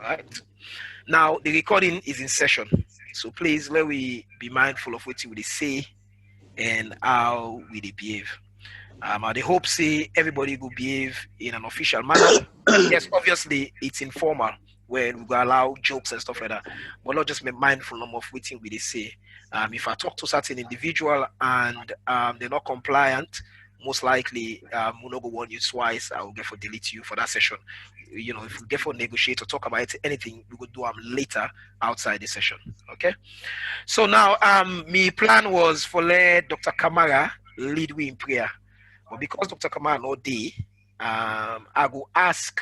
right. Now the recording is in session, so please let we be mindful of what we say and how we behave. I hope say everybody will behave in an official manner. Yes, obviously it's informal where we go allow jokes and stuff like that, but not just be mindful of what we say. If I talk to certain individual and they're not compliant, most likely we'll not go warn you twice. I will get for delete you for that session. You know, if we get for negotiate or talk about anything, we will do them later outside the session. Okay. So now my plan was for let Dr. Kamara lead we in prayer. But because Dr. Kamara no day, I will ask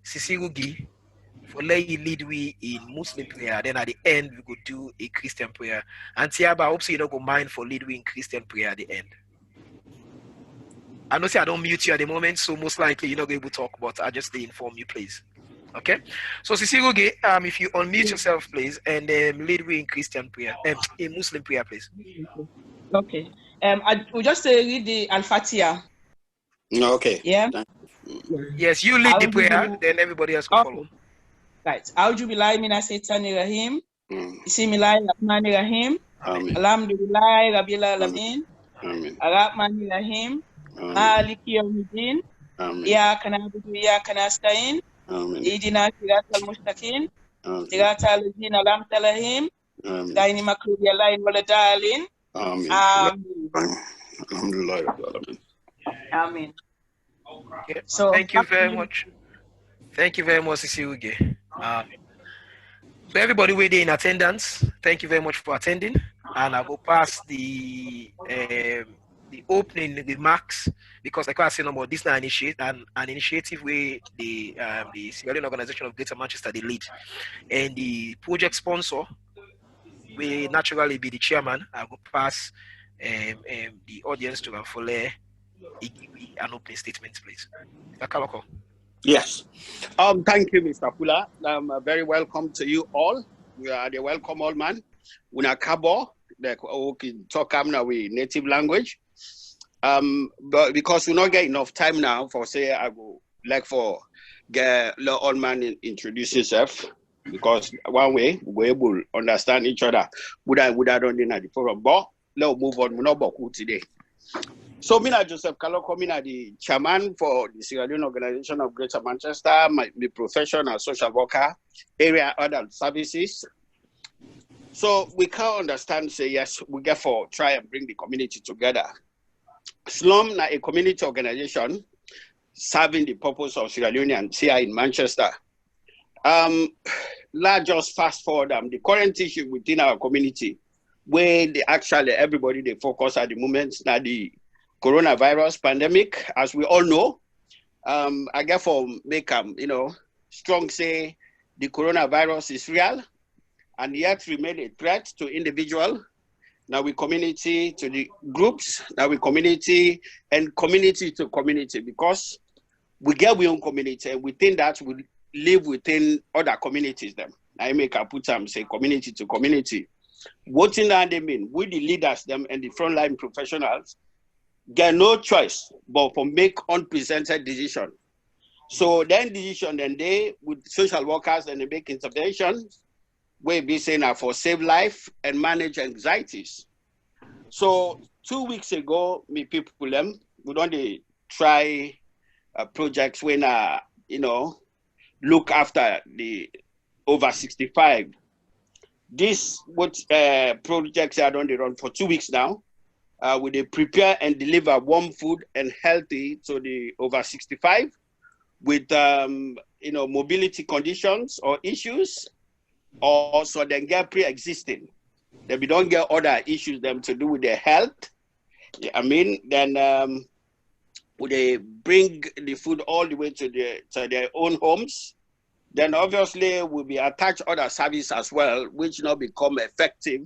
Sisirugi for let you lead we in Muslim prayer. Then at the end we could do a Christian prayer. And Tiaba, I hope so you don't go mind for lead we in Christian prayer at the end. I know say I don't mute you at the moment, so most likely you're not going to talk, but I just inform you, please. Okay. So Sisirugi, if you unmute yourself, please, and lead we in Christian prayer, in Muslim prayer, please. Okay. I will just read the Al-Fatiha. Okay. Yeah. Yes, you lead the prayer, then everybody else will follow. Right. A'udhu billahi minash shaitani rahim. Bismillahir rahmanir rahim. Alhamdulillahi rabbil alamin. Ar-Rahmanir Rahim. Maliki yawmiddin. Iyyaka na'budu wa iyyaka nasta'in. Ihdina siratal mustaqim. Siratal ladzina an'amta alaihim. Ghayril maghdubi alaihim waladdallin. Amen. Okay. So thank you very much. Thank you very much, Sisirugi. So everybody waiting in attendance, thank you very much for attending. And I will pass the opening remarks because like I said, no more. This is an initiative where the Sierra Leone Organization of Greater Manchester they lead, and the project sponsor will naturally be the chairman. I will pass the audience to Rafole an opening statement, please. Kaloko. Yes. Thank you, Mr. Pula. Very welcome to you all. We are the welcome all man. Una kabo, we can talk now with native language. But because we not get enough time now for say I go like for get the old man introduce himself because one way we able to understand each other. Would I don't the program, but let's move on. We not about today. So, Mina Joseph Kaloko, Mina the chairman for the Sierra Leone Organization of Greater Manchester, my profession as social worker, area adult services. So we can understand, say yes, we get for try and bring the community together. SLOGM na a community organization serving the purpose of Sierra Leoneans here in Manchester. Let's just fast forward the current issue within our community, where actually everybody they focus at the moment now the coronavirus pandemic, as we all know. I get for make strong say the coronavirus is real and yet remain a threat to individual. Now we community to the groups, now we community and community to community because we get we own community and within that we live within other communities them. I make a put them say community to community. What in that they mean? We the leaders them and the frontline professionals get no choice but for make unprecedented decision. So then decision then they with social workers and they make interventions where be saying for save life and manage anxieties. So 2 weeks ago, me people them we don't try projects when look after the over 65. This what projects are done they run for 2 weeks now. Will they prepare and deliver warm food and healthy to the over 65 with mobility conditions or issues, or so then get pre-existing. Then we don't get other issues them to do with their health. I mean, then would they bring the food all the way to their own homes? Then obviously will be attached other service as well, which not become effective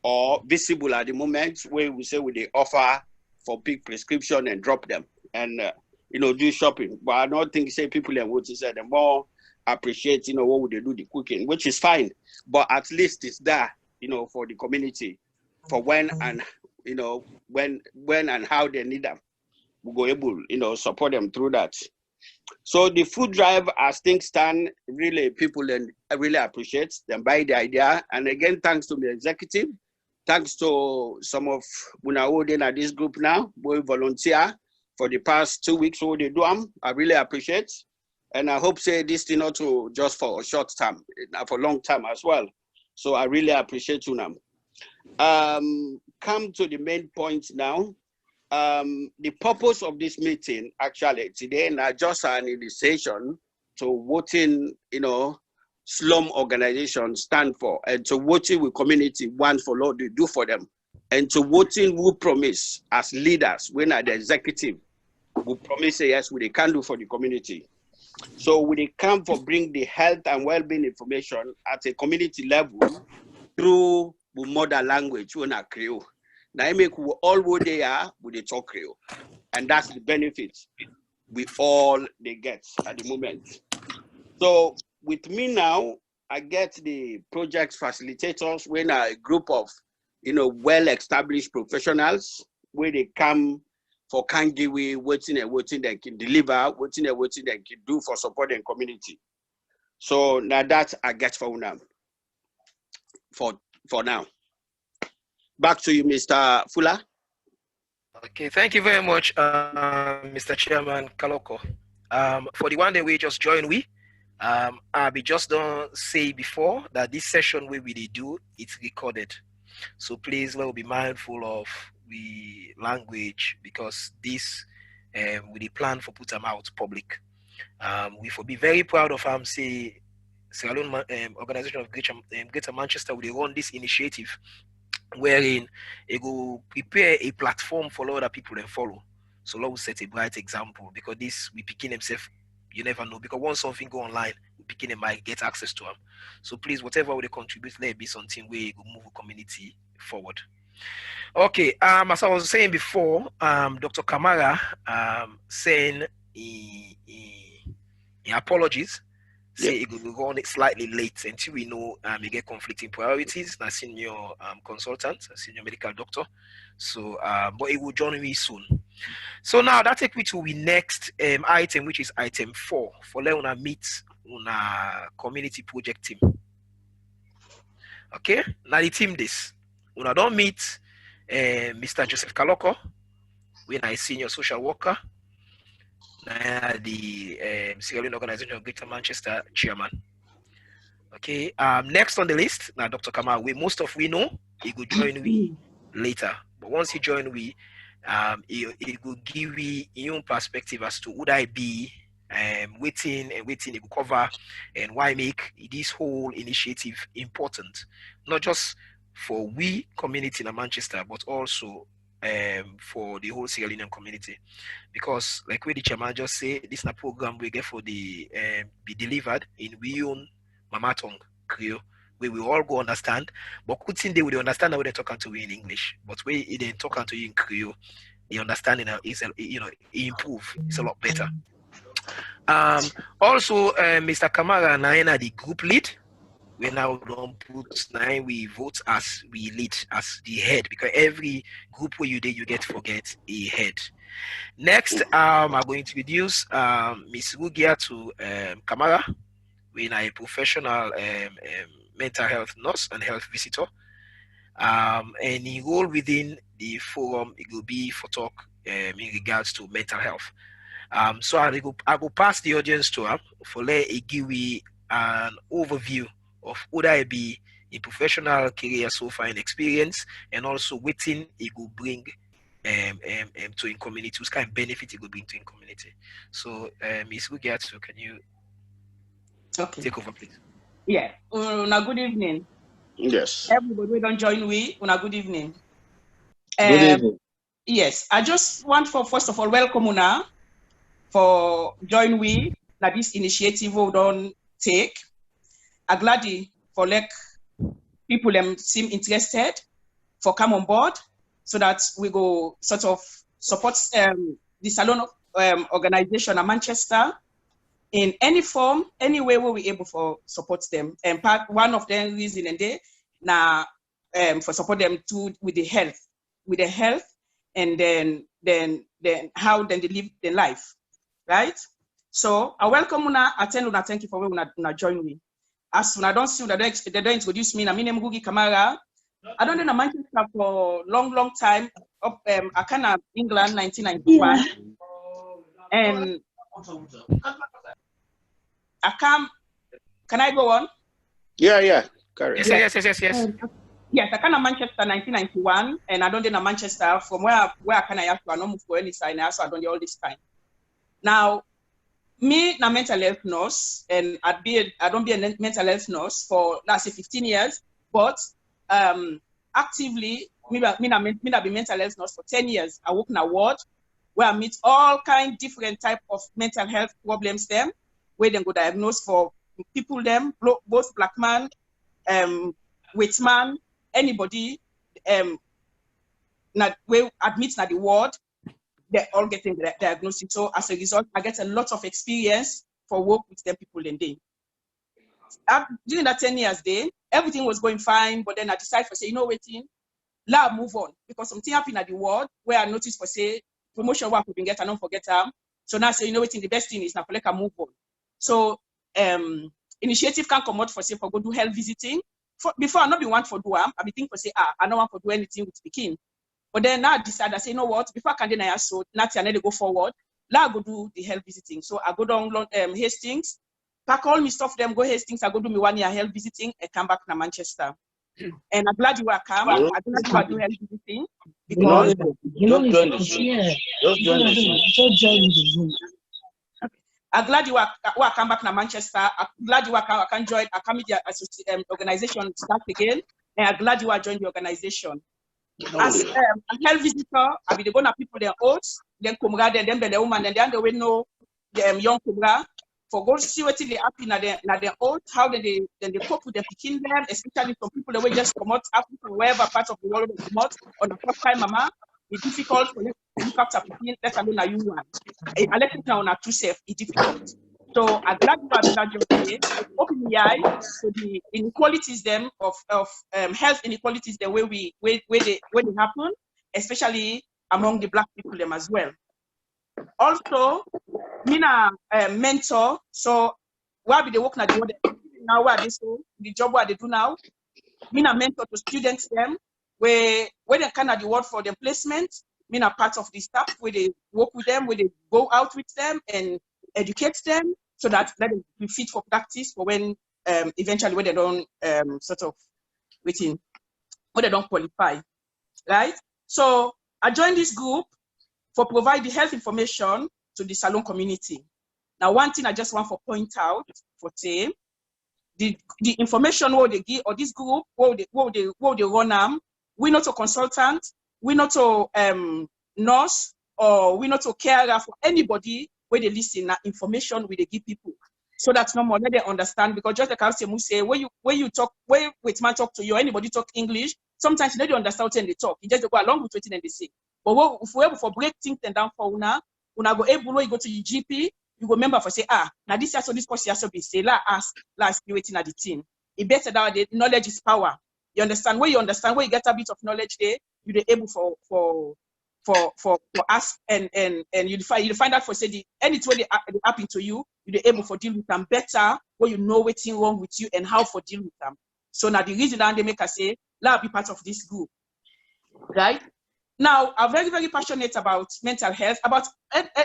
or visible at the moment where we say we they offer for big prescription and drop them and do shopping. But I don't think say people and what to say the more appreciate what would they do the cooking, which is fine. But at least it's there for the community for when and when and how they need them. We go able support them through that. So the food drive, as things stand, really people really appreciate them buy the idea. And again, thanks to the executive, thanks to some of Unawoden at this group now, we volunteer for the past 2 weeks. So they do them. I really appreciate. And I hope say this thing not to just for a short term, for long term as well. So I really appreciate you now. Come to the main point now. The purpose of this meeting actually today not just an initiation to what in slum organizations stand for, and to what we community want for Lord to do for them, and to what we promise as leaders when at the executive we promise yes we can do for the community. So we come for bring the health and well-being information at a community level through the mother language when I KRIO. Now I make all what they are with the talk KRIO, and that's the benefit we all they get at the moment. So with me now, I get the project facilitators when a group of well-established professionals where they come for can give we waiting they can deliver, waiting they can do for supporting community. So now that I get for now. For now. Back to you, Mr. Fuller. Okay, thank you very much, Mr. Chairman Kaloko. For the one that we just joined with, I be just don't say before that this session where we do, it's recorded. So please let's be mindful of the language because this we plan for put them out public. We will be very proud of say Sierra Leone organization of Greater Manchester will run this initiative wherein it will prepare a platform for other people and follow. So Lord will set a bright example because this we picking himself, you never know. Because once something go online, we picking them might get access to them. So please, whatever they contribute, let it be something where you will move the community forward. Okay, as I was saying before, Dr. Kamara saying he apologies. Say it will run it slightly late until we know we get conflicting priorities. Now, senior consultant, senior medical doctor. So, but it will join me soon. So now that take me to the next item, which is item 4 for Leone meet on a community project team. Okay, now the team this. When I don't meet Mr. Joseph Kaloko, when I senior social worker. The Sierra Leone Organization of Greater Manchester chairman. Okay. Next on the list now, Dr. Kamal. Most of we know he will join we later, but once he join we, he will give we your own perspective as to would I be waiting it will cover and why make this whole initiative important, not just for we community in Manchester, but also for the whole Sierra Leone community, because like where the chairman just say, this is a program we get for the be delivered in we own mama tongue KRIO, where we all go understand. But good thing they will understand how they talking to you in English, but where they talking to you in KRIO, the understanding is improve. It's a lot better. Also, Mr. Kamara Naina, the group lead. We now don't put 9, we vote as we lead as the head, because every group where you do, you get forget a head. Next, I'm going to introduce Miss Rugia to Kamara. We're a professional mental health nurse and health visitor. And the role within the forum, it will be for talk in regards to mental health. So I go pass the audience to her for let it give me an overview of would I be a professional career so far in experience, and also waiting it will bring to in community, whose kind of benefit it will bring to in community. So Ms. Rugiatsu, can you take over, please? Yeah. Good evening. Yes. Everybody don't join we. Good evening. Good evening. Yes, I just want for first of all welcome Una for join we that this initiative we don't take. I'm glad for like people seem interested for come on board so that we go sort of support the Salon organization in Manchester in any form, any way where we're able for support them. And part one of them reason and they now for support them too with the health, and then how then they live their life, right? So I welcome una, attend una, thank you for una join me. As una don't see, they don't introduce me. My name is Gugi Kamara. I don't know in Manchester for long time. Up I kind of England 1991, and I come. Can I go on? Yeah. Yes. Yes, I come to Manchester 1991, and I don't know Manchester from where I can I have to not move for any sign. So I don't do all this time. Now, me na mental health nurse, and I don't be a mental health nurse for last 15 years, but actively me be mental health nurse for 10 years. I work in a ward where I meet all different type of mental health problems them, where they go diagnose for people them, both black man, white man, anybody, we admit na the ward, they're all getting the diagnosis. So as a result, I get a lot of experience for work with them people in day. During that 10 years day, everything was going fine, but then I decided to say, you know what, let's move on, because something happened at the ward where I noticed for say promotion work we can get and don't forget them. So now I say, you know what, the best thing is now for like a move on. So initiative can come out for say for go do health visiting. Before I not be want for do I be think for say I don't want to do anything with the king. But then now I decided, I say, you know what, before I can deny so not I need to go forward, now I go do the health visiting. So I go down Hastings, pack all my stuff, them go Hastings, I go do me 1 year health visiting and come back to Manchester. And I'm glad you are come. I'm glad you are doing health visiting because I'm glad you are come back to Manchester. I'm glad you are I can join. I come with the organization start again, and I'm glad you are joining the organization. As a health visitor, I be the gonna people their oats, then kumra, then the woman, and then they will know the young kumra for go see what they happen na their oats, how they cope with their picking them, especially from people that will just come out Africa, wherever part of the world they come out on the first time, mama. It's difficult for you to look after picking, let alone a you one. I let it down too safe, it's difficult. So I'm glad you are doing that job today. Open the eye to the inequalities them of health inequalities the way they happen, especially among the black people them as well. Also, me na mentor. So where be they work now where they so the job where they do now. Me na mentor to students them where they can the word for their placement. Me na part of the staff where they work with them, where they go out with them and educate them so that they be fit for practice for when eventually when they don't sort of waiting when they don't qualify, right? So I joined this group for provide the health information to the salon community. Now one thing I just want to point out for say the information what they give or this group what they run them, we're not a consultant, we're not a nurse, or we're not a carer for anybody where they listen that information we they give people. So that's no more let they understand, because just like I say when you talk, where man talk to you, anybody talk English, sometimes you don't understand what they talk. You just go along with what they say. But if we able for break things down for una go able you go to your GP, you go remember for say now this so this person has to be say last waiting at the team. It better that the knowledge is power. You understand where you get a bit of knowledge there, you're able for us and you find out for say anything they happen to you, you're able for deal with them better where you know what's wrong with you and how for deal with them. So now the reason that they make us say let be part of this group, right? Now I'm very, very passionate about mental health, about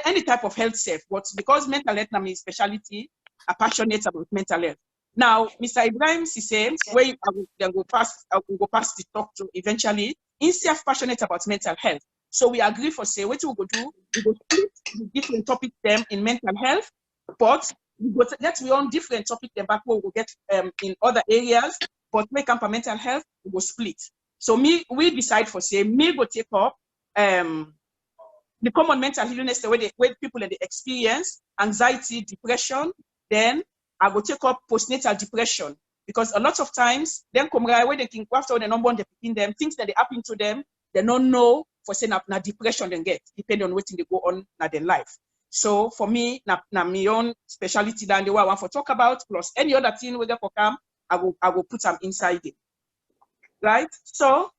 any type of health safe, but because mental health is my specialty, I'm passionate about mental health. Now, Mr. Ibrahim Sise, where I will go past the talk to eventually, he's passionate about mental health. So we agree for say what we go do, we go split the different topics them in mental health, but we go get we on different topics them back where we get in other areas, but when it comes to mental health, we go split. So we decide for say me go take up the common mental illness the way people in the experience, anxiety, depression, then I will take up postnatal depression, because a lot of times them come right where they think after the number they picking them things that they happen to them, they don't know for saying na depression they get depending on what they go on in their life. So for me, na my own specialty than the way I want to talk about, plus any other thing we get for come, I will put them inside it. Right? So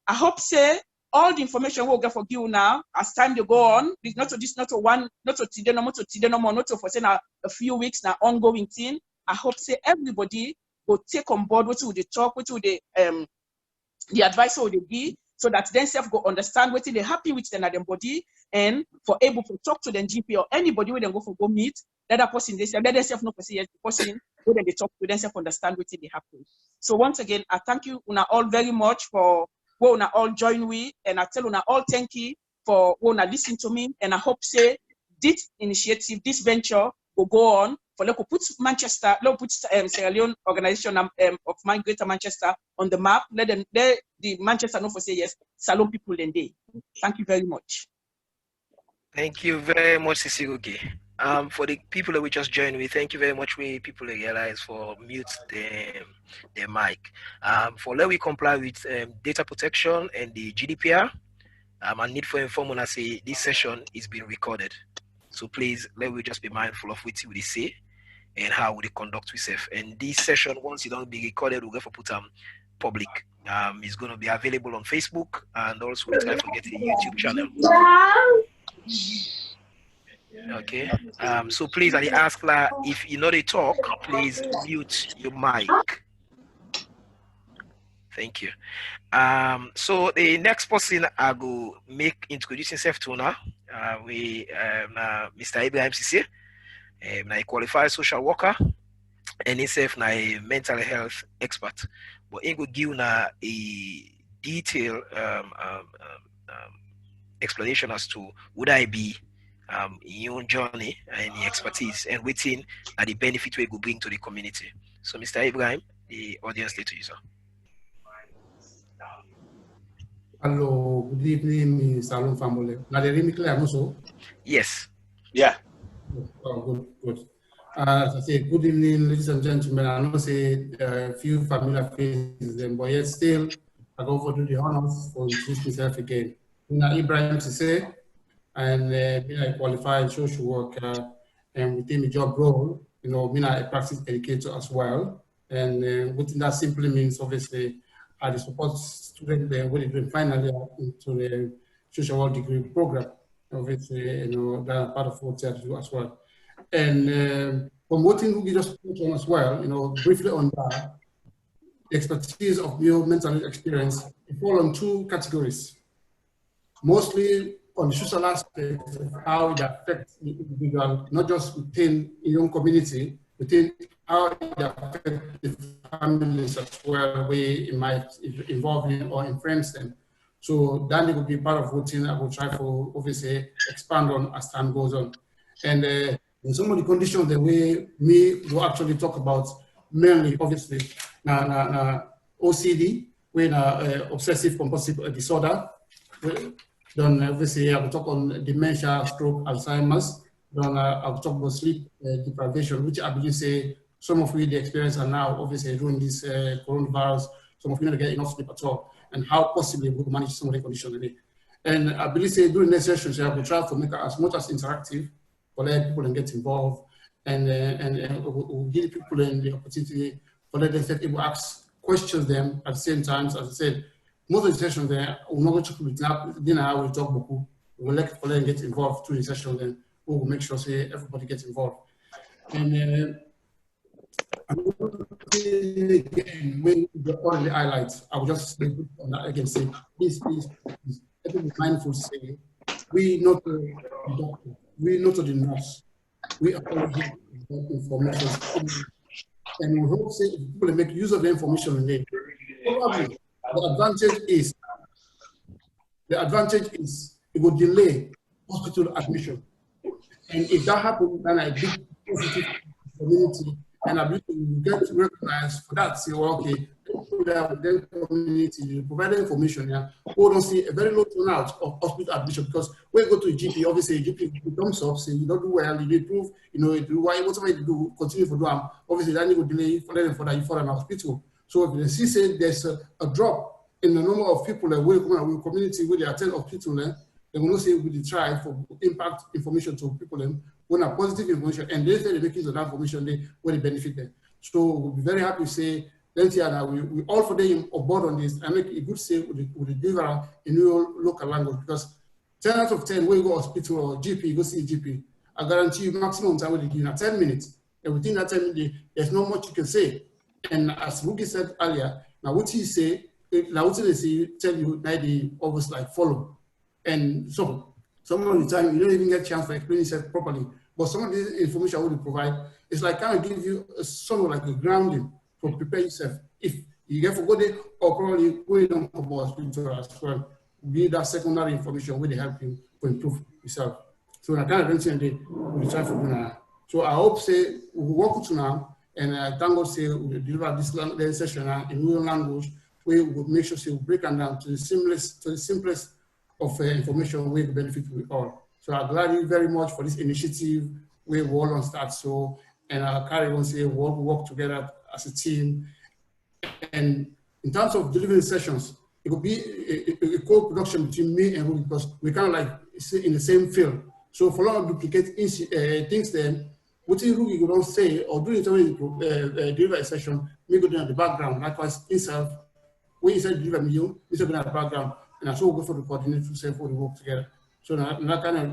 I hope say all the information we'll get for you now as time they go on. It's not to today, no more to today, no more, not to for say now a few weeks now ongoing thing. I hope say everybody will take on board what will they talk, what will they the advice will they be, so that then self go understand what they happy with them body, and for able to talk to them GP or anybody when they go for go meet, let that person they say, let themselves know for say yes, the person when they talk to them self understand what they happen. So once again, I thank you una all very much for what una all join with, and I tell una all thank you for what una listen to me, and I hope say this initiative, this venture will go on for like put Manchester, put Sierra Leone organization of Greater Manchester on the map. Let the Manchester know for say yes, Salon people then they. Thank you very much. Thank you very much, Sisiruge. For the people that we just joined with, thank you very much. We people realize for mute their mic. For let we comply with data protection and the GDPR. I need for inform when I say this session is being recorded. So please let we just be mindful of what we say and how we conduct ourselves. And this session, once it don't be recorded, we'll go for put public. It's going to be available on Facebook, and also we'll try to get a YouTube channel. Okay. So please, I ask that if you know they talk, please mute your mic. Thank you. So the next person I go make introducing himself to now. We Mr. Abraham Sisi, a qualified social worker, and himself a mental health expert. But he go give a detailed explanation as to would I be your own journey and the expertise and within the benefit we go bring to the community. So Mr. Abraham, the audience to you, sir. Hello, good evening, Salon family. Now, the me clear also? Yes. Yeah. Oh, good. As I say, good evening, ladies and gentlemen. I know say a few familiar faces, but yet still, I go for do the honors for introduce myself again. I'm Ibrahim Sisi, and being a qualified social worker, and within the job role, you know, being a practice educator as well. And within that simply means, obviously, I support students when they do finally into the social work degree program. Obviously, you know, that's part of what I do as well. And promoting we just put on as well, you know, briefly on that, the expertise of your mental health experience fall on two categories. Mostly on the social aspect of how it affects the individual, not just within your own community, within how it affects the families as well, where it might involve in or influence them. So that will be part of what I will try to obviously expand on as time goes on. And in some of the conditions, the way me will actually talk about mainly, obviously, OCD, when obsessive compulsive disorder. Then obviously I will talk on dementia, stroke, Alzheimer's. Then I will talk about sleep deprivation, which I believe say some of you the experience are now obviously during this coronavirus. Some of you don't get enough sleep at all, and how possibly we will manage some of the conditions today. And I believe say during this session, I will try to make it as much as interactive for let people and get involved, and we'll give people the opportunity for let them able to ask questions them at the same time. As I said, most of the sessions there, we're not going to put it dinner, I will talk beaucoup. We'll let people get involved through the session, then we will make sure say everybody gets involved. And I'm going to say again, when the all the highlights, I will just say on that again, say, please, let me be mindful to say, we not the doctor, we not the nurse, we are all here with information. And we hope say if people make use of the information in there. Probably the advantage is it will delay hospital admission. And if that happens, then I big positive community, and I believe we get recognized for that. Say, well, okay, then community provide information. Yeah, we don't see a very low turnout of hospital admission because when you go to a GP, obviously a GP comes up, say you don't do well, you improve, you know, do whatever you do, continue for them. Obviously, that will delay for them for that you for an hospital. So if they see say there's a drop in the number of people that will come out with community where they attend hospital, they will not say we try for impact information to people when a positive information and they say they make use of that information they will benefit them. So we'll be very happy to say Then yeah, we all for them on board on this and make a good say with the deliver in your local language, because 10 out of 10 when you go hospital or GP, you go see a GP, I guarantee you maximum time will give you 10 minutes. And within that 10 minutes, there's not much you can say. And as Rugi said earlier, now what he say, now what they say, tell you that they always like follow. And so some of the time you don't even get a chance to explain yourself properly. But some of the information I would provide is like kind of give you sort of like a grounding for prepare yourself. If you get forgot it, or probably we don't come about hospital as well. Give that secondary information where they help you to improve yourself. So I kind of mentioned we try for now. So I hope say we work to now, and I thank God say we deliver this session in real language where we will make sure say we break them down to the simplest of information where the benefit we all. So I'm glad you very much for this initiative where we all on start. So and I'll carry on say we work together as a team. And in terms of delivering sessions, it will be a co-production between me and Ruby, because we kind of like in the same field. So for long duplicate things then, what Ruby you don't say or do it when you deliver a session, me go down the background. Likewise, himself, when you say deliver me, you go down the background, and so we'll go for the coordinate to say for the work together. So that kind of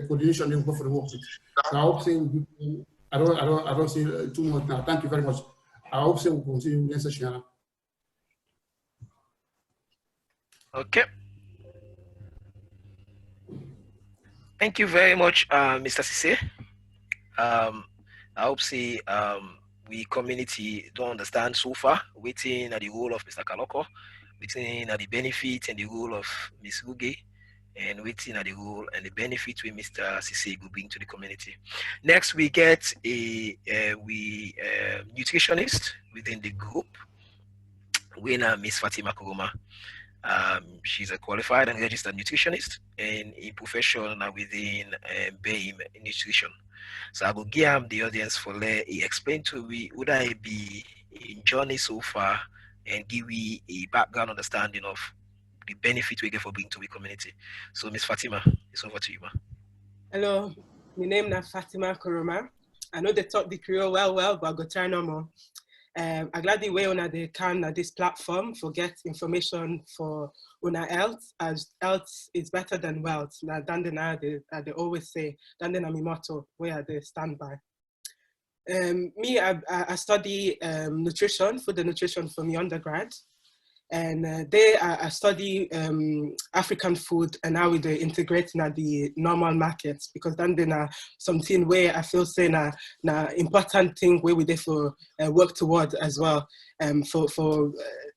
coordination, they will go for the work. So I hope saying I don't say too much now. Thank you very much. I hope so we'll continue the session. Okay. Thank you very much, Mr. Sise. I hope we community don't understand so far, waiting at the role of Mr. Kaloko, waiting at the benefit and the role of Ms. Ruge, and waiting at the role and the benefit with Mr. Sise will bring to the community. Next, we get a nutritionist within the group, winner Miss Fatima Kuruma. She's a qualified and registered nutritionist and a professional within BAME nutrition. So I will give the audience for let explain to me would I be in journey so far and give me a background understanding of the benefit we get for bringing to the community. So Miss Fatima, it's over to you, ma. Hello, my name is Fatima Kuruma. I know they taught the KRIO well, but I go try no more. I'm glad the way they can this platform for get information for health, as health is better than wealth. Now, they always say, that's my motto, where they stand by. I study nutrition, food and nutrition from the undergrad. And I study African food and how they integrate in the normal markets, because then something where I feel say na important thing where we therefore work toward as well. For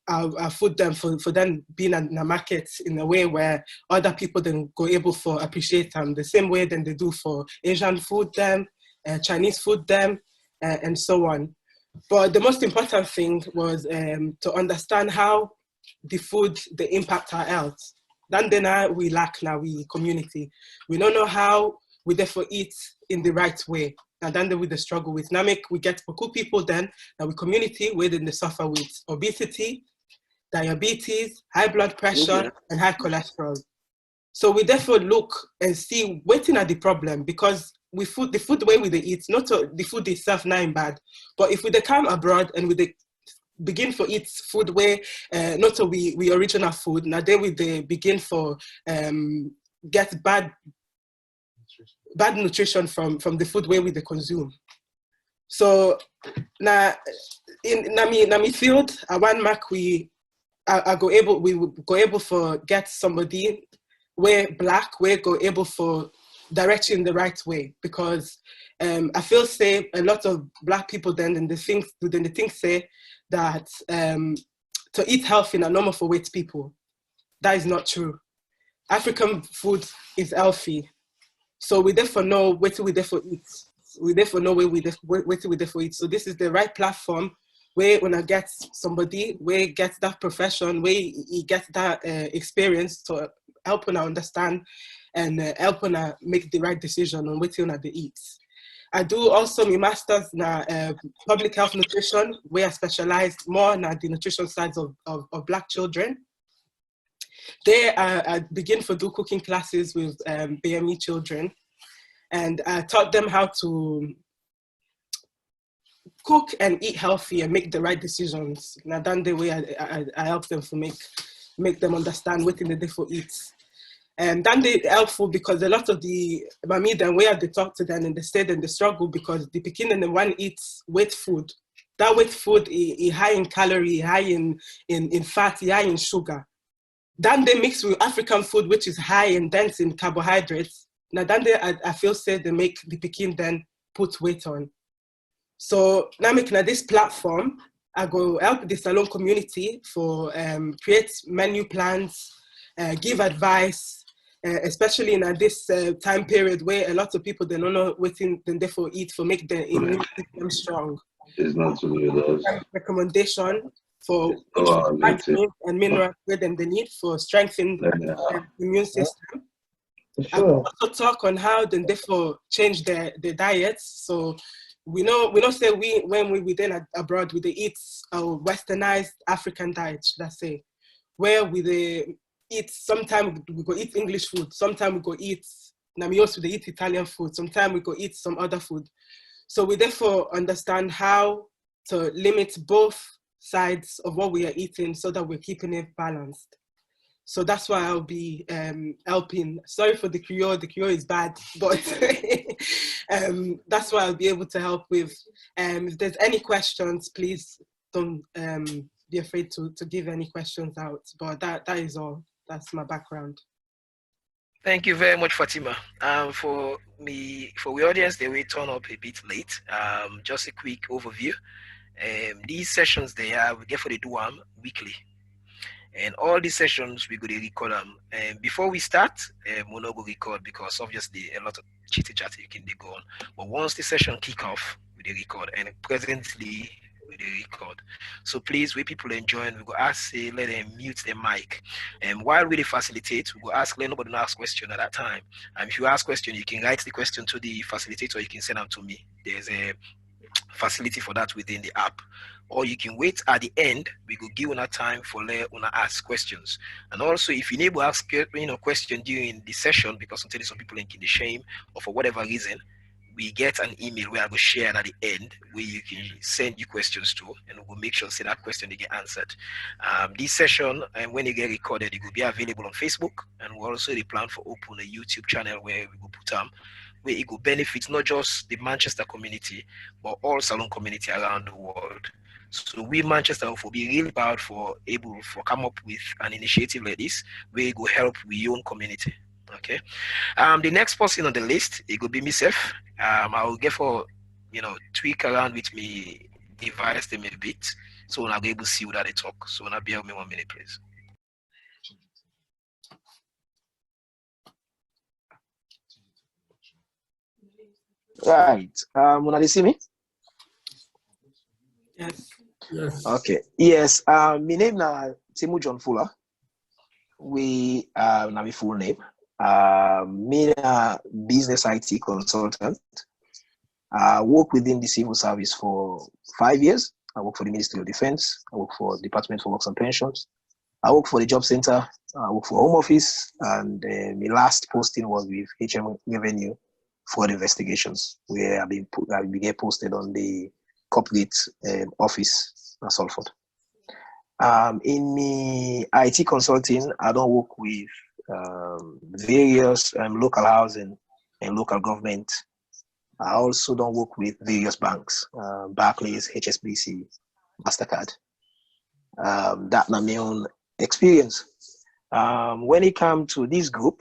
our food them for them being in a market in a way where other people then go able for appreciate them the same way than they do for Asian food them, Chinese food them, and so on. But the most important thing was to understand how the food, they impact our health. Then we lack now, we community. We don't know how we therefore eat in the right way. And then we the struggle with. Now we get cool people then, that we community where they suffer with obesity, diabetes, high blood pressure, and high cholesterol. So we therefore look and see waiting at the problem, because the food way we they eat, not the food itself not bad, but if we they come abroad and we they begin for eat food where not so we original food, now they will they begin for get bad nutrition from the food where we they consume. So now in my field, at one mark we go able for get somebody where black where go able for direct you in the right way, because I feel say a lot of black people then the things say that to eat healthy are normal for white people. That is not true. African food is healthy, so we therefore know what we therefore eat. We therefore know what we therefore eat. So this is the right platform where when I get somebody where gets that profession, where he gets that experience to help when I understand and help when I make the right decision on what they eat. I do also my master's in public health nutrition, where I specialize more in the nutrition sides of Black children. There I begin to do cooking classes with BME children, and I taught them how to cook and eat healthy and make the right decisions. Now, then the way I help them to make them understand what in the day for eat. And then they helpful because a lot of the mommy then where they talk to them and they stay and they struggle because the Pekin and the one eats wet food. That wet food is high in calorie, high in fat, high in sugar. Then they mix with African food, which is high and dense in carbohydrates. Now then I feel said they make the Pekin then put weight on. So now making this platform, I go help the salon community for create menu plans, give advice, especially in this time period where a lot of people, they don't know what they therefore eat for make the immune system strong. It's not to be those. Recommendation for vitamins and minerals that they need for strengthening the immune system. Sure. I also talk on how they therefore change their diets. So we know say when we then abroad we eat a westernized African diet, should I say, where we eat, sometimes we go eat English food, sometimes we go eat Namios, we eat Italian food, sometimes we go eat some other food. So we therefore understand how to limit both sides of what we are eating so that we're keeping it balanced. So that's why I'll be helping. Sorry for the KRIO is bad, but that's why I'll be able to help with. If there's any questions, please don't be afraid to give any questions out. But that is all. That's my background. Thank you very much, Fatima. For the audience, they will turn up a bit late. Just a quick overview. These sessions they do them weekly. And all these sessions, we're going to record them. And before we start, we're not going to record because obviously a lot of chitty-chatty can go on. But once the session kick off, we record. And presently, we record. So please, when people enjoying, we go ask, let them mute their mic. And while we facilitate, we go ask, let nobody ask question at that time. And if you ask question, you can write the question to the facilitator, you can send them to me. There's a facility for that within the app. Or you can wait at the end. We will give you time for let you ask questions. And also, if you need to ask question during the session, because sometimes some people in the shame or for whatever reason, we get an email where I will share at the end where you can send your questions to, and we'll make sure that question they get answered. This session, and when it get recorded, it will be available on Facebook, and we'll also plan for open a YouTube channel where we will put where it will benefit not just the Manchester community, but all salon community around the world. So we Manchester will be really proud for come up with an initiative like this where it will help with your own community. Okay. The next person on the list, it will be myself. I will get for tweak around with me device them a bit, so I'll be able to see what they talk. So I'll be able me 1 minute, please. Right. Wanna see me? Yes. Yes. Okay. Yes. My name is Timu John Fuller. We now my full name. Me a business IT consultant. I work within the civil service for 5 years. I work for the Ministry of Defense. I work for Department for Works and Pensions. I work for the Job Center. I work for Home Office, and my last posting was with HM Revenue for the investigations, where I began posted on the corporate office at Salford. In me IT consulting, I don't work with various local housing and local government. I also don't work with various banks, Barclays, HSBC, MasterCard. That's my own experience. When it comes to this group,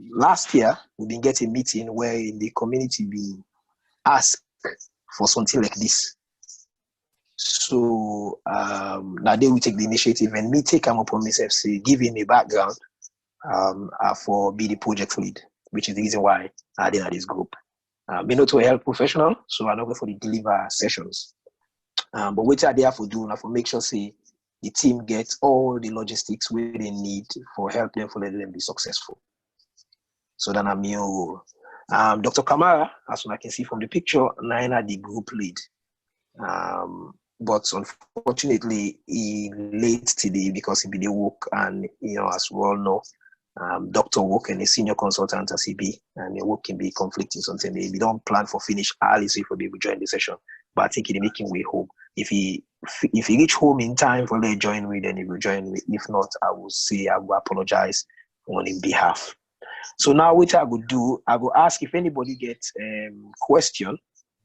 last year we've been getting a meeting where the community be asked for something like this. So now they will take the initiative, and me take them upon myself, say, giving me background for be the project lead, which is the reason why I did at this group. Me not to a health professional, so I'm not going for the deliver sessions. But what I there for do now for make sure say the team gets all the logistics where they need for help them for letting them be successful. So then I'm your Dr. Kamara, as I can see from the picture, Naina the group lead. But unfortunately, he late today because he be the work, and as we all know, doctor work and a senior consultant as he be, and the work can be conflicting something. They don't plan for finish early, so if we be able to join the session, but I think he's making way home. If he reach home in time for the join me, then he will join me. If not, I will say I will apologize on his behalf. So now what I will do, I will ask if anybody gets question,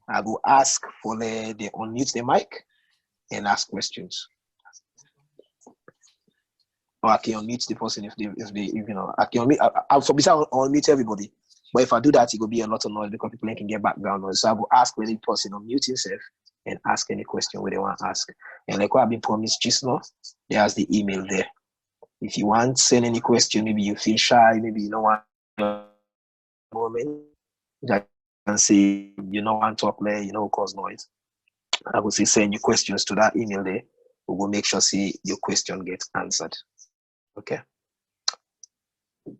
I will ask for they unmute the mic and ask questions. Or I can unmute the person if you know, I can unmute, I'll unmute everybody. But if I do that, it will be a lot of noise because people can get background noise. So I will ask any person unmute himself and ask any question where they want to ask. And like what I've been promised just now, there's the email there. If you want to send any question, maybe you feel shy, maybe you don't want moment, I can say you don't want to talk there, you know, cause noise. I will say send your questions to that email there. We will make sure see your question gets answered. Okay.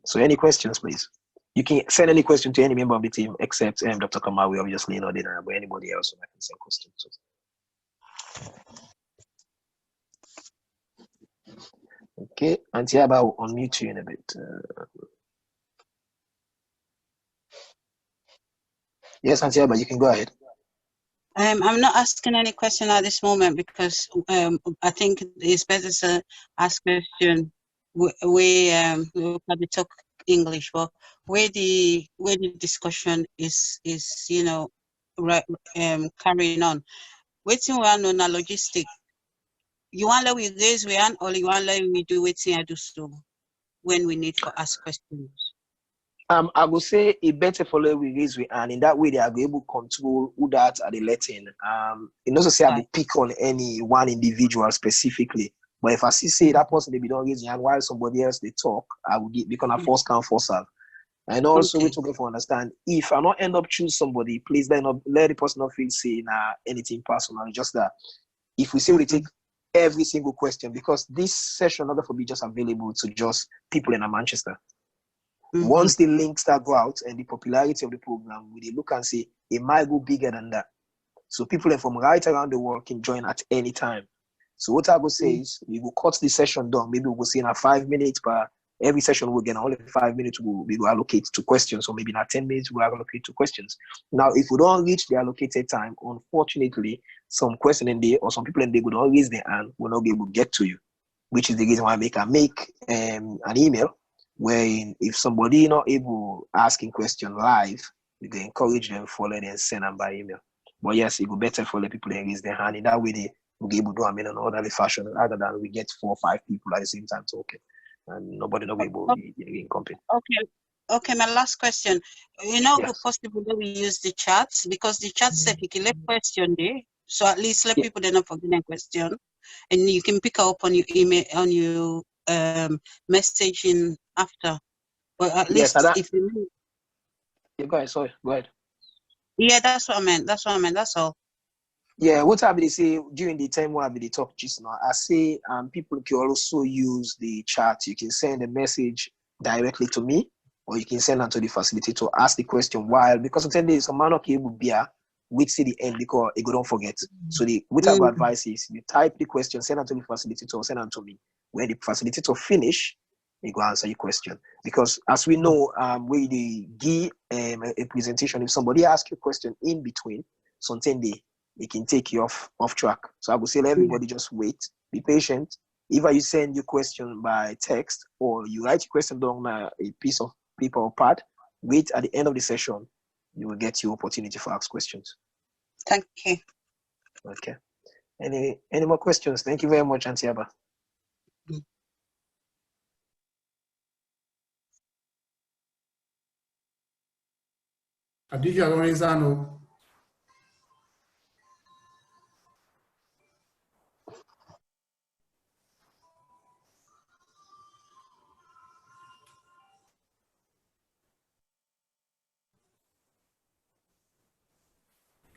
So any questions, please? You can send any question to any member of the team except Dr. Kamawi, obviously, not dinner, but anybody else I can send questions to. Okay, Auntie Abba will unmute you in a bit. Yes, Auntie Abba, you can go ahead. I'm not asking any question at this moment because I think it's better to ask question. We probably talk English, but where the discussion is you know carrying on. Waiting we are on a logistic. You want let we raise we on, or you want let we do waiting I do so when we need to ask questions. I will say it better follow we raise we and in that way they are able to control who that are the letting. It also say I will pick on any one individual specifically. But if I say that person they be don't raise and while somebody else they talk, I will get become a force count force out. And also we took for understand if I not end up choose somebody, please let the person not feel say anything personal. Just that if we say we take every single question because this session not for be just available to just people in Manchester. Once the links start go out and the popularity of the program, we look and say it might go bigger than that. So people from right around the world can join at any time. So what I will say is we will cut the session down. Maybe we'll see in 5 minutes, but every session we'll get only 5 minutes we will allocate to questions. So maybe in 10 minutes we'll allocate to questions. Now, if we don't reach the allocated time, unfortunately, some question in there or some people in there will not raise their hand, will not be able to get to you, which is the reason why I make an email where if somebody not able asking question live, we can encourage them follow and send them by email. But yes, it will better for the people that raise their hand. In that way, they will be able to do in an orderly fashion rather than we get 4 or 5 people at the same time talking and nobody will be able to compete. Okay, my last question. You know, yes. Possible that we use the chats because the chat said you can let question there. So at least let people then not forget a question. And you can pick up on your email on your messaging after. But at least if you go ahead, sorry, go ahead. Yeah, that's what I meant. That's all. Yeah, what I will say during the time when I will talk just now, I say people can also use the chat. You can send a message directly to me, or you can send them to the facilitator, ask the question while because sometimes some man okay will be wait till the end because it go don't forget. So what I would advise is you type the question, send them to the facilitator, or send them to me. When the facilitator finish, they go answer your question. Because as we know, when they give a presentation, if somebody asks you a question in between, sometimes they can take you off track. So I would say let everybody just wait, be patient. Either you send your question by text or you write your question down on a piece of paper or pad, wait at the end of the session, you will get your opportunity for ask questions. Thank you. Okay. Any more questions? Thank you very much, Auntie Abba. Adija Lorenzo.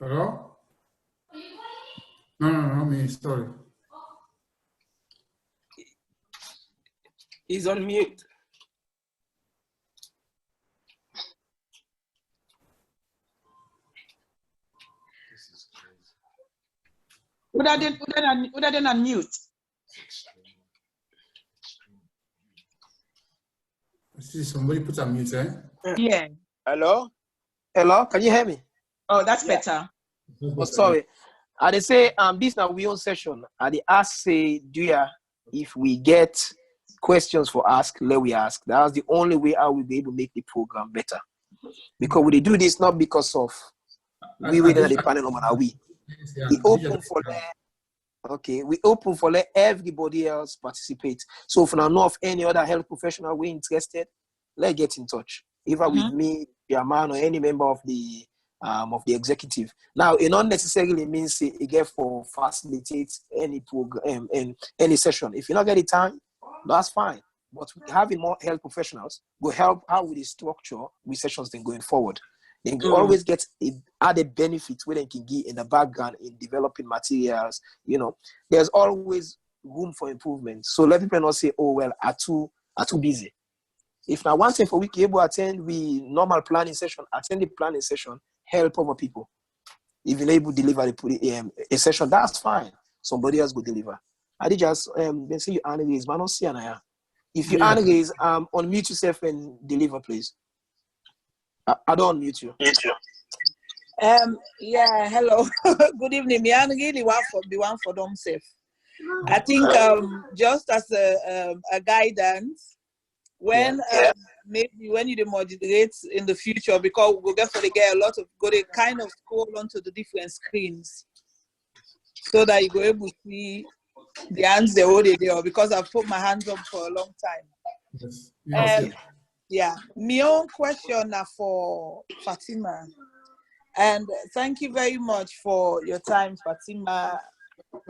Hello? No, me, sorry. He's on mute. Would I then unmute? See, somebody put on mute, eh? Yeah. Hello? Hello, can you hear me? Oh, that's better. Oh, sorry. I they say this now we own session. I they ask say if we get questions for ask, let we ask. That's the only way I will be able to make the program better. Because we do this not because of we waiting at the panel on we. We open for we open for let everybody else participate. So if you know of any other health professional we interested, let's get in touch. Either with me, your man, or any member of the executive. Now, it not necessarily means it get for facilitate any program and any session. If you not get the time, that's fine. But having more health professionals will help how we structure with sessions then going forward. They can always get added benefits where they can get in the background in developing materials. You know, there's always room for improvement. So let people not say, oh well, are too busy. If now one thing for we able to attend we normal planning session, attend the planning session, help other people. If you're able to deliver a session, that's fine. Somebody else will deliver. I did just they say you analyze, but I don't see an if you analyze, unmute yourself and deliver, please. I don't unmute you. Yeah, hello. Good evening. Me and really want for the one for themselves. I think just as a guidance, when maybe when you moderate in the future, because we'll definitely get a lot of go to kind of scroll onto the different screens so that you go able to see the hands they hold it there, because I've put my hands up for a long time. Yes. Yeah, my own question for Fatima, and thank you very much for your time, Fatima,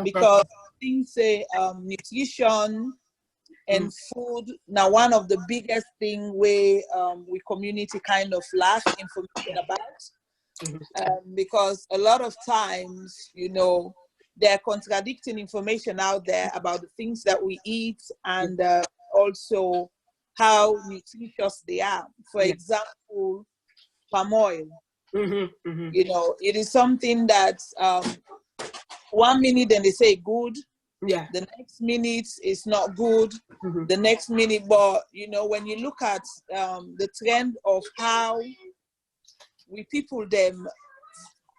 because things say nutrition and food now one of the biggest thing we community kind of lack information about, because a lot of times, you know, there are contradicting information out there about the things that we eat and also how nutritious they are. For example, palm oil. You know, it is something that 1 minute then they say good, the next minute it's not good, the next minute, but you know, when you look at the trend of how we people them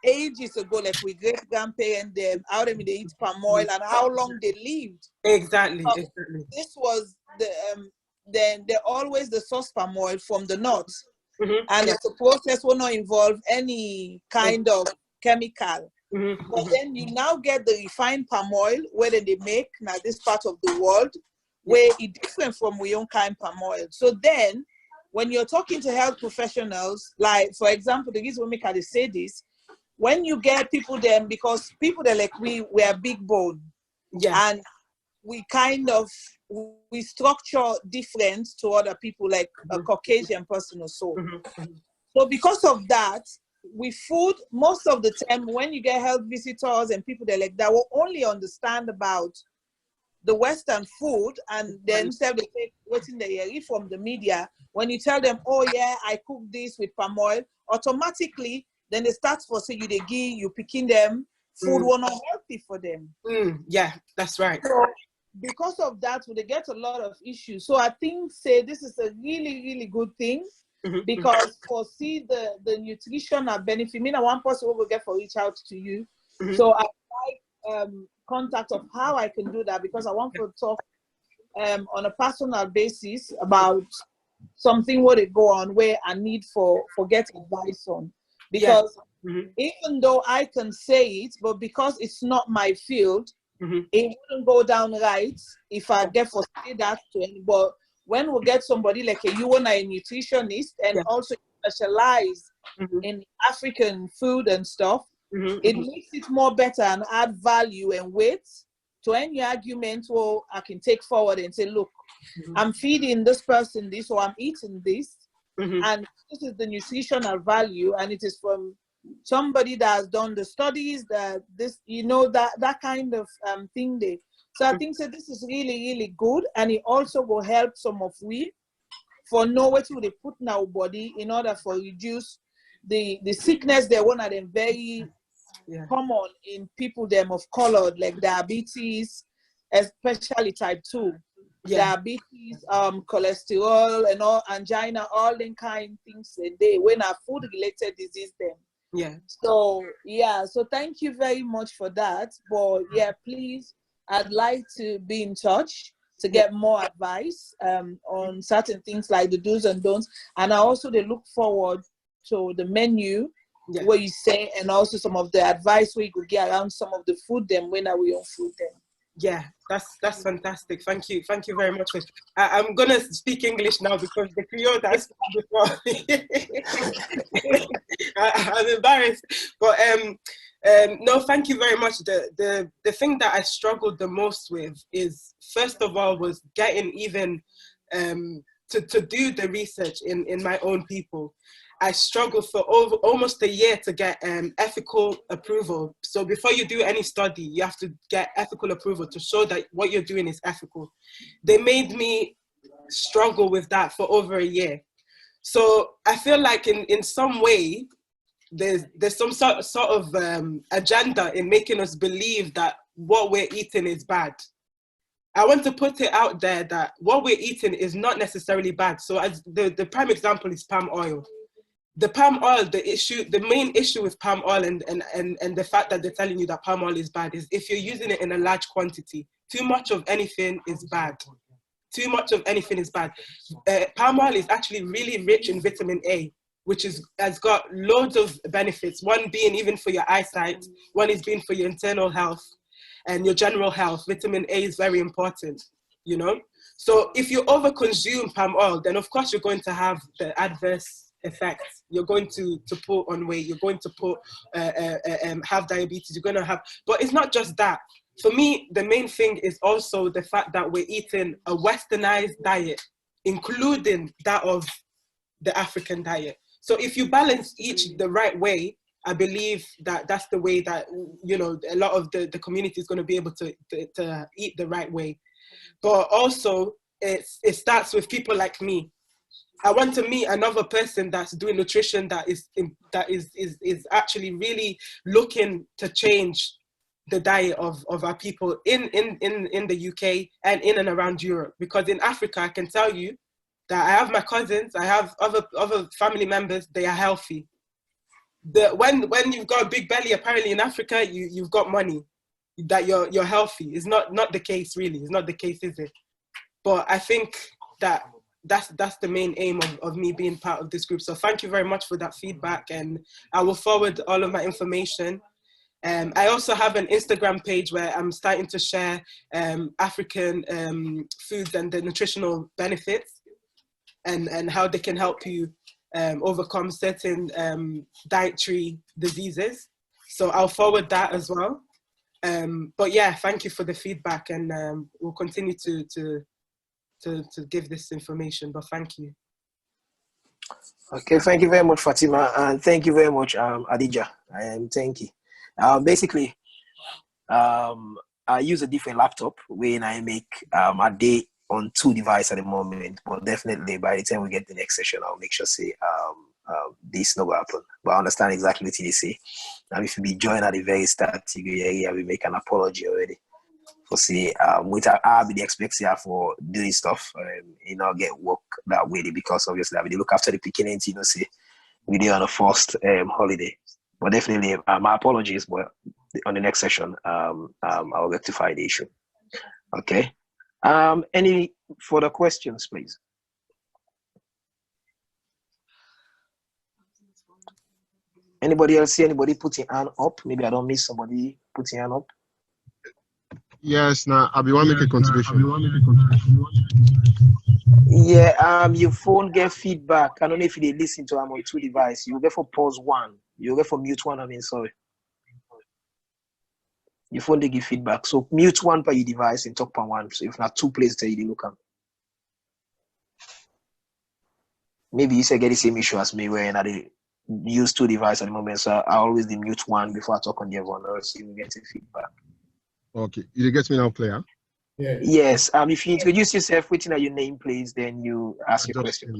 ages ago, like we great grandparents them, how they eat palm oil and how long they lived. Exactly. This was the then they're always the source palm oil from the north, and the process will not involve any kind of chemical. But then you now get the refined palm oil where they make now this part of the world where it's different from we own kind palm oil. So then when you're talking to health professionals, like for example, the reason we make they say this, when you get people then, because people that like we are big bone, and we kind of we structure different to other people, like a Caucasian person or so. So because of that, with food, most of the time when you get health visitors and people that like that will only understand about the Western food, and themselves they take what's in the area from the media. When you tell them, oh yeah, I cook this with palm oil, automatically then they start for say you they give you picking them food were not healthy for them. Yeah, that's right. So because of that, they get a lot of issues. So I think say this is a really, really good thing, because for see the nutritional benefit. Me and one person will get for reach out to you. So I like contact of how I can do that, because I want to talk on a personal basis about something where they go on where I need for get advice on. Because even though I can say it, but because it's not my field, it wouldn't go down right if I get for say that to anybody. But when we get somebody like you and a nutritionist and also specialize in African food and stuff, it makes it more better and add value and weight to any argument where I can take forward and say, look, I'm feeding this person this, or I'm eating this, and this is the nutritional value, and it is from somebody that has done the studies, that this, you know, that kind of thing there. So I think so this is really, really good, and it also will help some of we for know what they put in our body in order for reduce the sickness. They're one of them very common in people them of color, like diabetes, especially type 2. Diabetes, cholesterol, and all angina, all them kind things. They when are food related disease them. Yeah. So yeah, so thank you very much for that. But yeah, please, I'd like to be in touch to get more advice on certain things like the do's and don'ts. And I also they look forward to the menu where you say, and also some of the advice we could get around some of the food them when are we on food them. Yeah, that's fantastic. Thank you very much. I'm gonna speak English now because the KRIO that I spoke before, I'm embarrassed. But no, thank you very much. The thing that I struggled the most with is, first of all, was getting even to do the research in my own people. I struggled for almost a year to get ethical approval. So before you do any study, you have to get ethical approval to show that what you're doing is ethical. They made me struggle with that for over a year. So I feel like in some way, there's some sort of agenda in making us believe that what we're eating is bad. I want to put it out there that what we're eating is not necessarily bad. So as the prime example is palm oil. The palm oil, the main issue with palm oil and the fact that they're telling you that palm oil is bad is if you're using it in a large quantity. Too much of anything is bad. Too much of anything is bad. Palm oil is actually really rich in vitamin A, which has got loads of benefits. One being even for your eyesight, one is being for your internal health and your general health. Vitamin A is very important, you know? So if you overconsume palm oil, then of course you're going to have the adverse effects. You're going to put on weight. You're going to have diabetes. You're going to have, but it's not just that. For me, the main thing is also the fact that we're eating a westernized diet, including that of the African diet. So if you balance each the right way, I believe that that's the way that, you know, a lot of the community is going to be able to eat the right way. But also, it starts with people like me. I want to meet another person that's doing nutrition that is actually really looking to change the diet of our people in the UK and in and around Europe. Because in Africa, I can tell you that I have my cousins, I have other family members, they are healthy. When you've got a big belly, apparently in Africa, you've got money, that you're healthy. It's not the case, really. It's not the case, is it? But I think that's the main aim of me being part of this group. So thank you very much for that feedback, and I will forward all of my information. I also have an Instagram page where I'm starting to share African foods and the nutritional benefits and how they can help you overcome certain dietary diseases. So I'll forward that as well. But yeah, thank you for the feedback, and we'll continue to give this information, but thank you. Okay, thank you very much, Fatima, and thank you very much, Adija. Thank you. Basically, I use a different laptop when I make a day on 2 devices at the moment, but definitely by the time we get the next session, I'll make sure say this no happen. But I understand exactly what you say. And if you be joined at the very start, you will make an apology already. For say, I'll be the expectation for doing stuff, get work that way, because obviously I will look after the beginning, say we do on a first holiday. But definitely, my apologies, but on the next session, I'll rectify the issue. Okay. Any further questions, please? Anybody else see anybody putting hand up? Maybe I don't miss somebody putting hand up. Yes, now I want to make a contribution. Yeah, your phone get feedback. I don't know if you listen to I'm on 2 devices. You get for pause 1. You get for mute 1. Sorry. Your phone they give feedback. So mute 1 per your device and talk per 1. So if not 2 places you look at. Maybe you say get the same issue as me where I use 2 devices at the moment. So I always mute 1 before I talk on the other one, or else you will get the feedback. Okay, you get me now, player? Yeah. Yes. If you introduce yourself, waiting at your name, please, then you ask your question.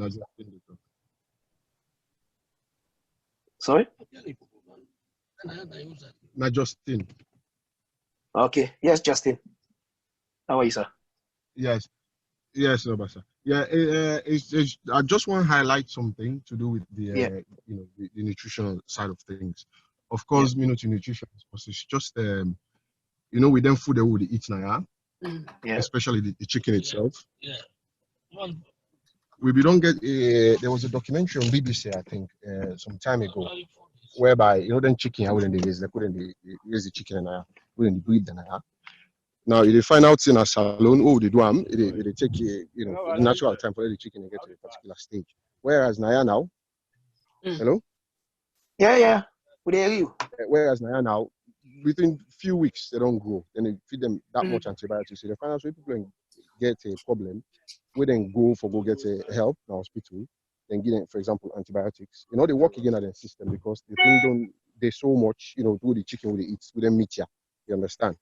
Sorry? Not Justin. Okay. Yes, Justin. How are you, sir? Yes, Robert, sir. Yeah, I just want to highlight something to do with the you know, the nutritional side of things. Of course, you know, to nutrition, it's just you know, with them food that we eat now, especially the chicken itself. We don't get. There was a documentary on BBC, I think, some time ago, whereby, you know, then chicken, how wouldn't they raise? They couldn't raise the chicken and wouldn't breed the now. Now, if they find out in a salon, oh, they do they take you know, natural time for the chicken to get to a particular stage. Whereas now, hello? Yeah. Would they hear you? Whereas now, within few weeks, they don't grow. Then they feed them that much antibiotics. So they find out when people get a problem, we then go get help in the hospital, then give them, for example, antibiotics. You know, they work again at the system because the thing they so much, you know, do the chicken with the eats, with them meat here. You understand?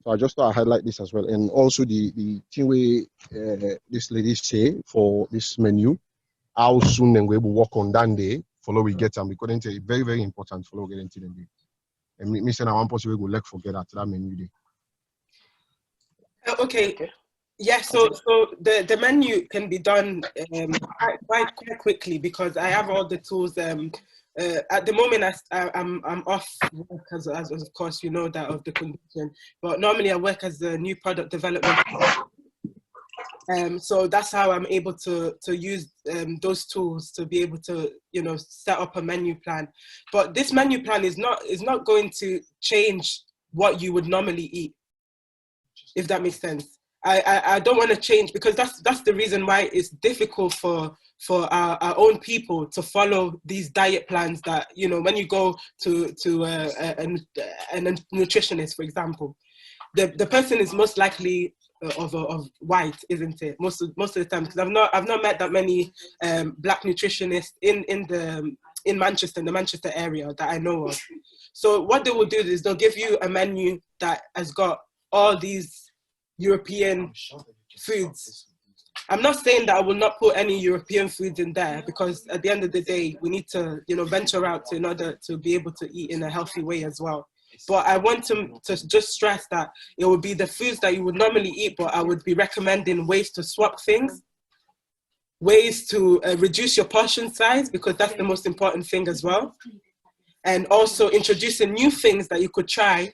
So I just thought I'd highlight this as well. And also the thing where this lady say for this menu, how soon then we will work on that day, follow we get them, because it's very, very important follow get into the day. And me saying I want possible we go like forget that menu day. Okay. Yeah, so the menu can be done quite quickly because I have all the tools. At the moment, I'm off work as of course you know that of the condition. But normally I work as a new product development. So that's how I'm able to use those tools to be able to, you know, set up a menu plan. But this menu plan is not going to change what you would normally eat, if that makes sense. I don't want to change because that's the reason why it's difficult for our own people to follow these diet plans that, you know, when you go to a nutritionist, for example, the person is most likely of white, isn't it? Most of the time, because I've not met that many black nutritionists in Manchester, in the Manchester area that I know of. So what they will do is they'll give you a menu that has got all these European foods. I'm not saying that I will not put any European foods in there because at the end of the day, we need to, you know, venture out in order to be able to eat in a healthy way as well. But I want to just stress that it would be the foods that you would normally eat, but I would be recommending ways to swap things, ways to reduce your portion size, because that's the most important thing as well. And also introducing new things that you could try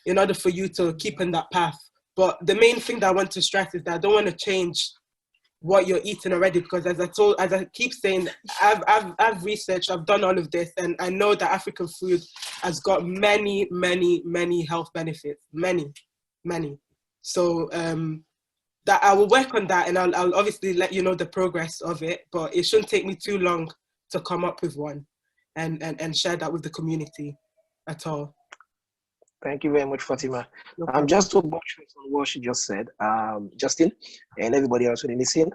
in order for you to keep in that path. But the main thing that I want to stress is that I don't want to change what you're eating already, because as I keep saying, I've researched, I've done all of this, and I know that African food has got many health benefits, many. So that I will work on that, and I'll obviously let you know the progress of it, but it shouldn't take me too long to come up with one and share that with the community at all. Thank you very much, Fatima. Just to buttress on what she just said, Justin, and everybody else who listen,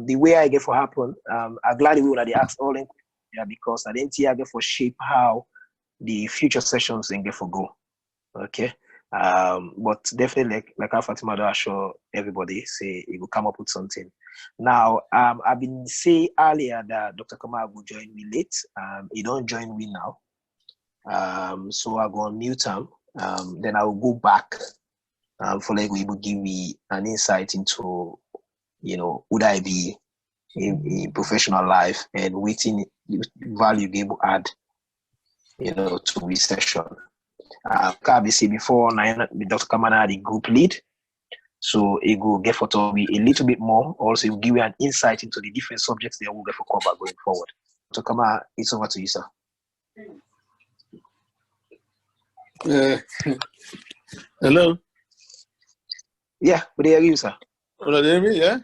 the way I get for happen, I'm glad we will ask all in, because I didn't get for shape how the future sessions and get for go. Okay. But definitely like how Fatima do assure everybody, say it will come up with something. Now, I've been saying earlier that Dr. Kamal will join me late. He don't join me now. So I go on mute him. Then I will go back for like we will give me an insight into, you know, would I be in professional life and waiting value be able to add, you know, to this session. Obviously before Dr. Kamana the group lead, so it will get for to be a little bit more. Also, it will give you an insight into the different subjects they will get for cover going forward. Dr. Kamana, it's over to you, sir. Hello. Yeah, good day, you, sir. Good evening, yeah.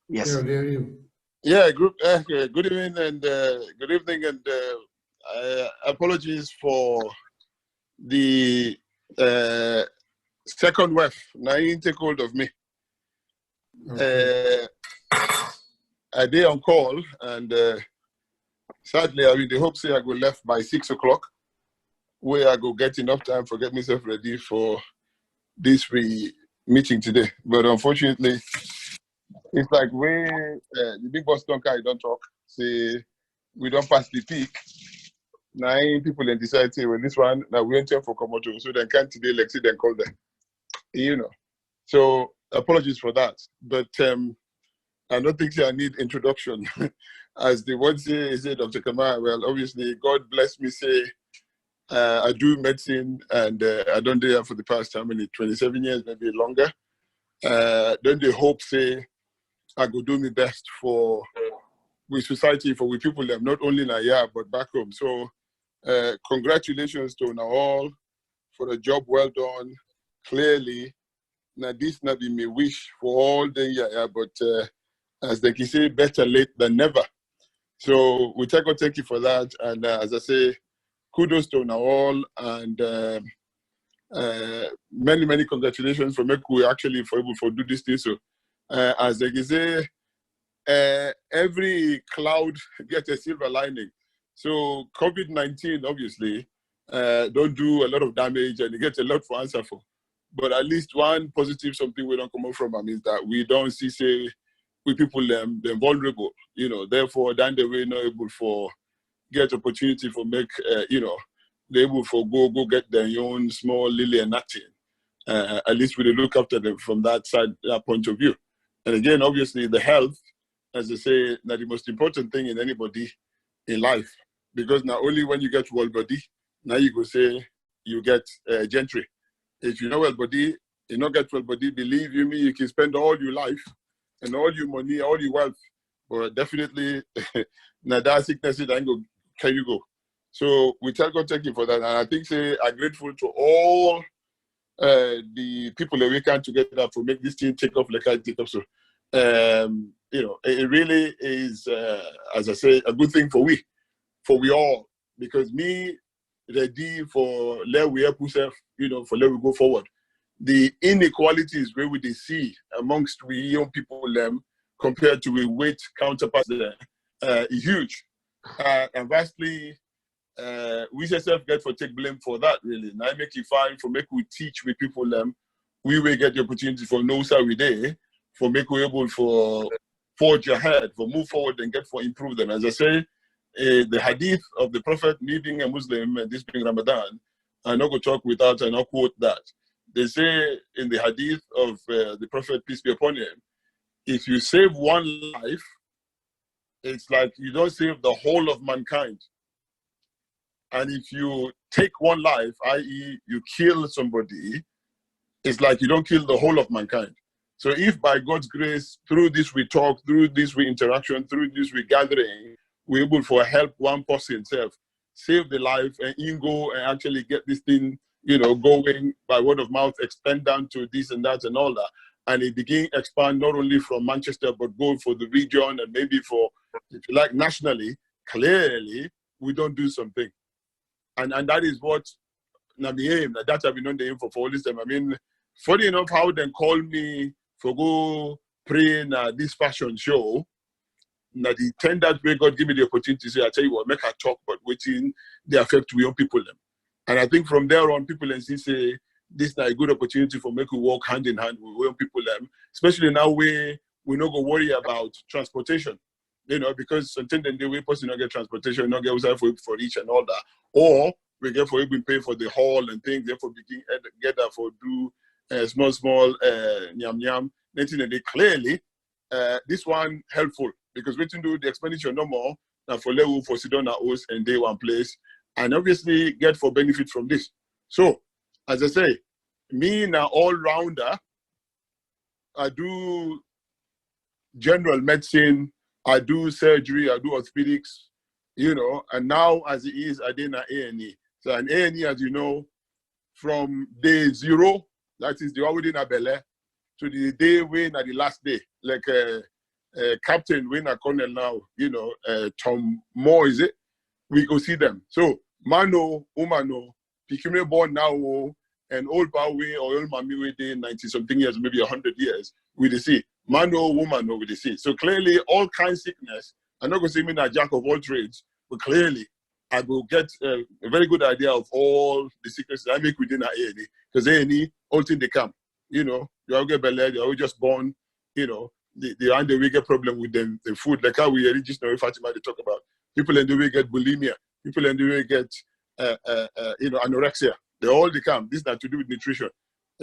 Yes. Yeah, good evening. Yeah, group. Good evening and good evening and apologies for the second wave. Now you take hold of me. Okay. I did on call and sadly, I mean, the hope say I go left by 6 o'clock. Where I go get enough time for get myself ready for this meeting today. But unfortunately, it's like the big boss don't carry, don't talk. Say we don't pass the peak. 9 people then decide say, well, this one now we enter for Komodo, so they can't today like say then call them. You know. So apologies for that. But I don't think I need introduction. As the word say, Dr. Kamara, well, obviously, God bless me, say, I do medicine, and I don't do that for the past, 27 years, maybe longer. Don't they hope, say, I go do my best for with society, for with people, not only in Naya, but back home. So, congratulations to all for a job well done. Clearly, now this not be my wish for all the year, but as they can say, better late than never. So we thank you for that. And as I say, kudos to all, and many congratulations for making we actually for able to do this thing. So as they can say, every cloud gets a silver lining. So COVID-19 obviously don't do a lot of damage, and it gets a lot for answer for. But at least one positive something we don't come out from them is that we don't see, say, we people they're vulnerable, therefore then they were not able for get opportunity for make, they're able for go get their own small lily and nothing. At least we look after them from that side, that point of view. And again, obviously the health, as I say, that the most important thing in anybody in life, because not only when you get Wεll Bɔdi, now you go say you get Gentri. If you know Wεll Bɔdi, you don't get Wεll Bɔdi, believe you me, you can spend all your life and all your money, all your wealth, but definitely now that sickness is go can you go. So we tell God thank you for that. And I think say I'm grateful to all the people that we can together for make this thing take off like I take off. So it really is as I say, a good thing for we all, because me ready for let we help ourselves, for let we go forward. The inequalities where we see amongst we young people compared to we weight counterparts is huge. And vastly we yourself get for take blame for that really. Now make it fine for make we teach with people we will get the opportunity for know how we day, for make we able for forge ahead, for move forward and get for improve them. As I say, the hadith of the Prophet, me being a Muslim and this being Ramadan, I'm not going to talk without and not quote that. They say in the hadith of the Prophet, peace be upon him, if you save one life, it's like you don't save the whole of mankind. And if you take one life, i.e. you kill somebody, it's like you don't kill the whole of mankind. So if by God's grace, through this we talk, through this we interaction, through this we gathering, we're able to help one person save the life, and you go and actually get this thing, going by word of mouth, expand down to this and that and all that. And it begin expand not only from Manchester, but go for the region and maybe for, if you like, nationally. Clearly, we don't do something. And that is what the aim, that have been on the aim for all this time. I mean, funny enough, how they call me for go pray in this fashion show. Now the 10 that way God give me the opportunity to say, I tell you what, make a talk, but waiting the affect we young people them. And I think from there on, people and say this is a good opportunity for make we work hand in hand with young people them, especially now we not go worry about transportation, because sometimes the way person not get transportation, not get outside for each and all that, or we get for even pay for the hall and things, therefore begin get that for do small nyam. They clearly this one helpful. Because we can do the expenditure no more now for level for sit down at house and day one place, and obviously get for benefit from this. So, as I say, me now all rounder, I do general medicine, I do surgery, I do orthopedics, and now as it is, I did an A&E. So an A&E, as you know, from day 0, that is the already in a Belle, to the day when at the last day, like captain, winner, colonel now, Tom Moore, is it? We go see them. So, mano, umano, pikime born now, and old Bawe or old Mami we day 90-something years, maybe 100 years, we the see. Mano, woman, we the see. So clearly, all kinds of sickness, I'm not going to say me a jack of all trades, but clearly, I will get a very good idea of all the sicknesses I make within A&E. Because A&E, all things they come. You all get belly, you all just born, the we get problem with them, the food, like how we just know Fatima they talk about. People in the way get bulimia, people in the way get anorexia. They all come. This is not to do with nutrition.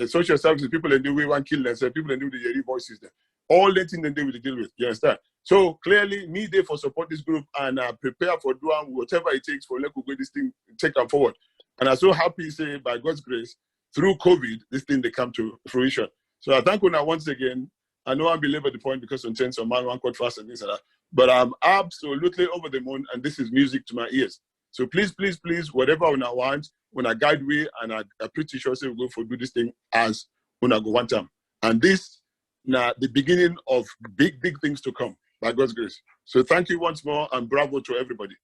social services, people and do we want kill themselves, people and do the Yeri voices there. All the things they do with the deal with. You understand? So clearly, me there for support this group and prepare for doing whatever it takes for let go this thing take them forward. And I'm so happy, say by God's grace, through COVID, this thing they come to fruition. So I thank you now once again. I know I belabor the point because on some man one quite fast and things like that. But I'm absolutely over the moon, and this is music to my ears. So please, please, please, whatever when I want, when I guide way, and I'm pretty sure say we'll go for do this thing as when I go one time. And this now the beginning of big, big things to come by God's grace. So thank you once more, and bravo to everybody.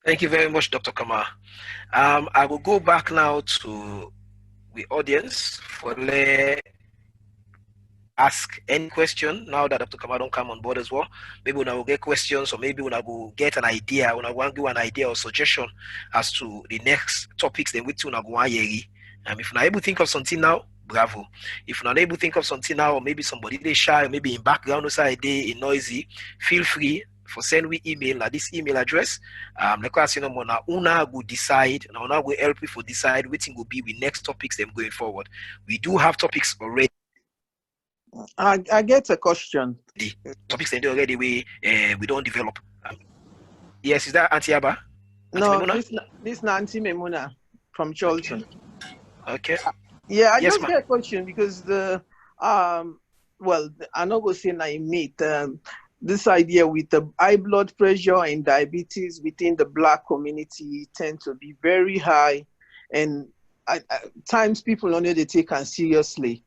Thank you very much, Dr. Kamar. I will go back now to the audience for ask any question now that Dr. Kamar don't come on board as well. Maybe when I will get questions, or maybe when I will get an idea, when I want to give an idea or suggestion as to the next topics, then we tune go if you're not able to think of something now, bravo. If you're not able to think of something now, or maybe somebody they shy, or maybe in background or side they noisy, feel free for send we email at this email address. Because you know, una will decide, and una will help you for decide which will be the next topics them going forward. We do have topics already. I get a question. The topics they already we don't develop. Yes, is that Auntie Abba? No, this Auntie Memuna from Charlton. Okay. Yeah, I yes, just get a question because the well, I know go say I meet this idea with the high blood pressure and diabetes within the Black community tend to be very high, and at times people only they take it seriously.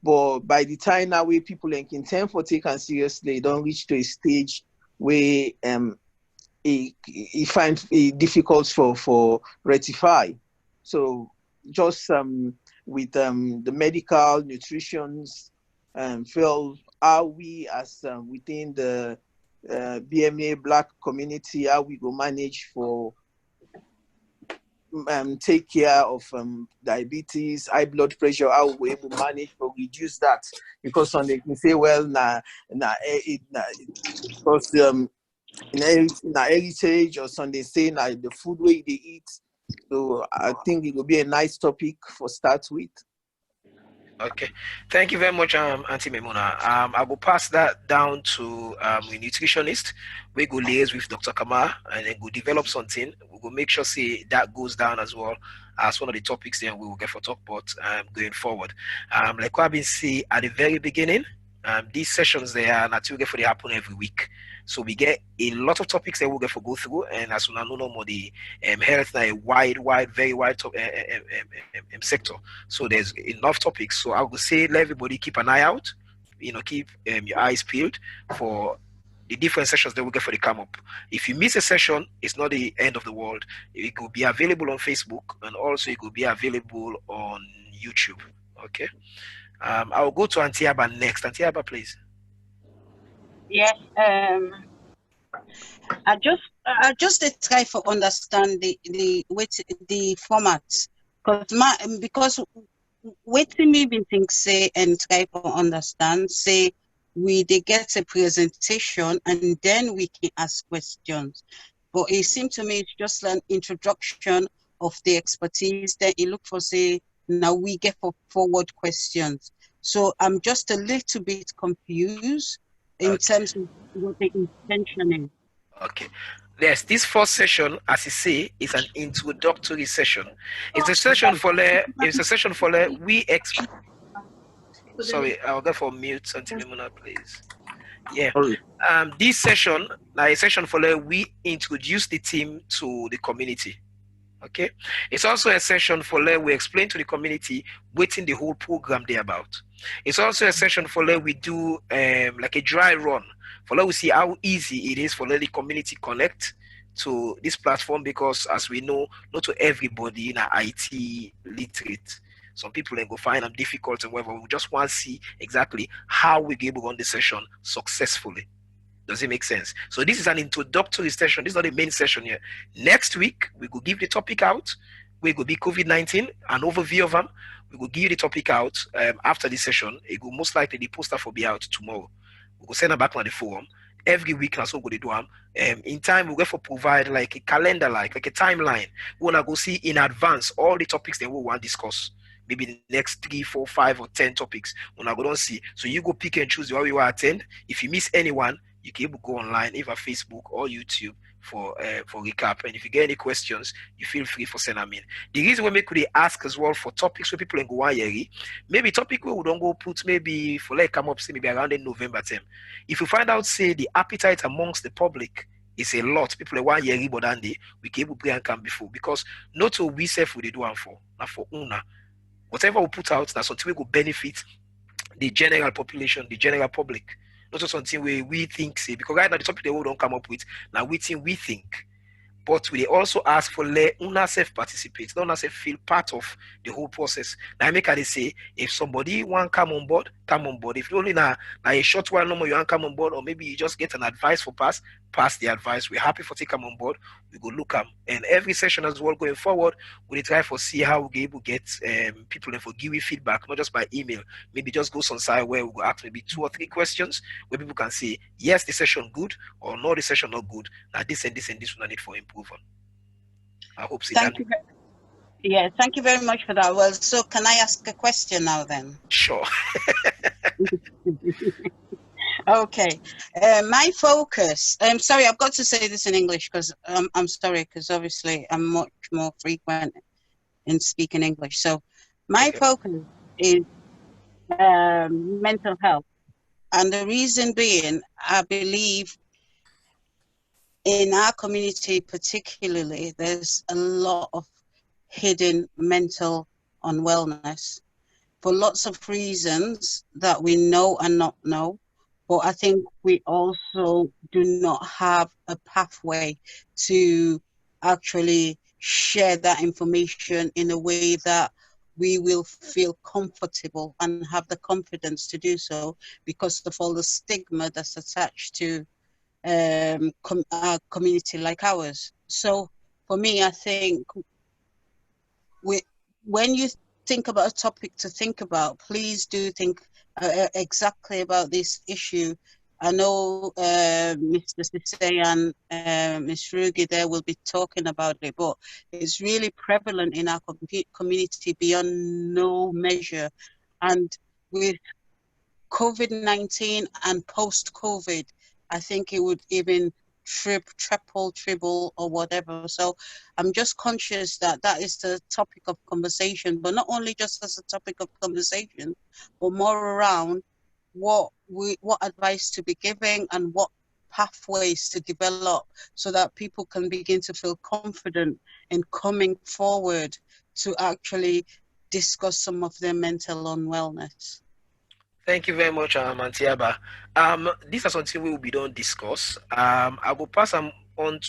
But by the time now where people can tend for taken seriously, don't reach to a stage where it finds it difficult for rectify. So just with the medical nutritions feel how we as within the BMA Black community, how we go manage for take care of diabetes, high blood pressure, how we able to manage to reduce that. Because some they can say, well, because in heritage or some they say the food way they eat. So I think it will be a nice topic for start with. Okay, thank you very much, Auntie Memuna. I will pass that down to a nutritionist. We go liaise with Dr. Kamar and then go develop something. We will make sure see that goes down as well as one of the topics then we will get for talk about going forward. Like I've been saying at the very beginning, these sessions they are not to get for they happen every week. So we get a lot of topics that we'll get for go through, and as soon as no more the health now a wide, very wide sector. So there's enough topics. So I would say let everybody keep an eye out, keep your eyes peeled for the different sessions that we'll get for the come up. If you miss a session, it's not the end of the world. It will be available on Facebook, and also it will be available on YouTube. Okay. I will go to Auntie Abba next. Auntie Abba, please. Yes, I just try to understand the format because waiting me been think say and try to understand say they get a presentation and then we can ask questions, but it seemed to me it's just an introduction of the expertise. Then you look for say now we get for forward questions. So I'm just a little bit confused in terms of what the intention is. Okay. Yes, this first session, as you say, is an introductory session. It's a session for Sorry, I'll go for mute until Mimuna, please. Yeah. This session, now a session for we introduce the team to the community. Okay. It's also a session for we explain to the community what in the whole program they're about. It's also a session for we do like a dry run for we see how easy it is for the community connect to this platform, because as we know, not to everybody in IT literate. Some people then go find them difficult and whatever. We just want to see exactly how we be able to run the session successfully. Does it make sense? So this is an introductory session. This is not the main session here. Next week, we will give the topic out. We will be COVID-19, an overview of them. We will give you the topic out after this session. It will most likely the poster for be out tomorrow. We will send them back on the forum. Every week, that's what we do. In time, we'll go for provide like a calendar, like a timeline. We want to go see in advance all the topics that we want to discuss. maybe the next 3, 4, 5, or 10 topics. When I go don't see, so you go pick and choose the one you want to attend. If you miss anyone, you can able to go online, either Facebook or YouTube for recap. And if you get any questions, you feel free for send them in. The reason we make they ask as well for topics where people can go on here, maybe topic where we don't go put maybe for like come up say maybe around in November time. If you find out say the appetite amongst the public is a lot, people like 1 year but than they we can able to bring and come before, because not all we self we do one for now for una. Whatever we put out, that's something we go benefit the general population, the general public. Not just something where we think, say, because right now the topic they don't come up with, now we think. But we also ask for let una self participate, not una self feel part of the whole process. Now I make they say, if somebody want come on board, come on board. If you only now a short while no more you want come on board, or maybe you just get an advice for pass the advice. We're happy for take come on board. We go look them. And every session as well going forward, we try for see how we able to get people and for give you feedback, not just by email. Maybe just go some side where we go ask maybe 2 or 3 questions where people can say, yes, the session good, or no, the session not good. Now this and this and this one I need for improvement. I hope so. Thank you. Yeah, thank you very much for that. Well, so can I ask a question now then? Sure. Okay. My focus, I'm sorry, I've got to say this in English because I'm sorry, because obviously I'm much more frequent in speaking English. So my focus is mental health. And the reason being, I believe in our community particularly, there's a lot of hidden mental unwellness for lots of reasons that we know and not know. But I think we also do not have a pathway to actually share that information in a way that we will feel comfortable and have the confidence to do so because of all the stigma that's attached to a community like ours. So for me, I think when you think about a topic to think about, please do think exactly about this issue. I know Mr. Sise and Ms. Rugi there will be talking about it, but it's really prevalent in our community beyond no measure. And with COVID-19 and post-COVID, I think it would even triple, or whatever. So I'm just conscious that that is the topic of conversation, but not only just as a topic of conversation, but more around what advice to be giving and what pathways to develop so that people can begin to feel confident in coming forward to actually discuss some of their mental unwellness. Thank you very much, Antiaba. This is something we will be done discuss. I will pass on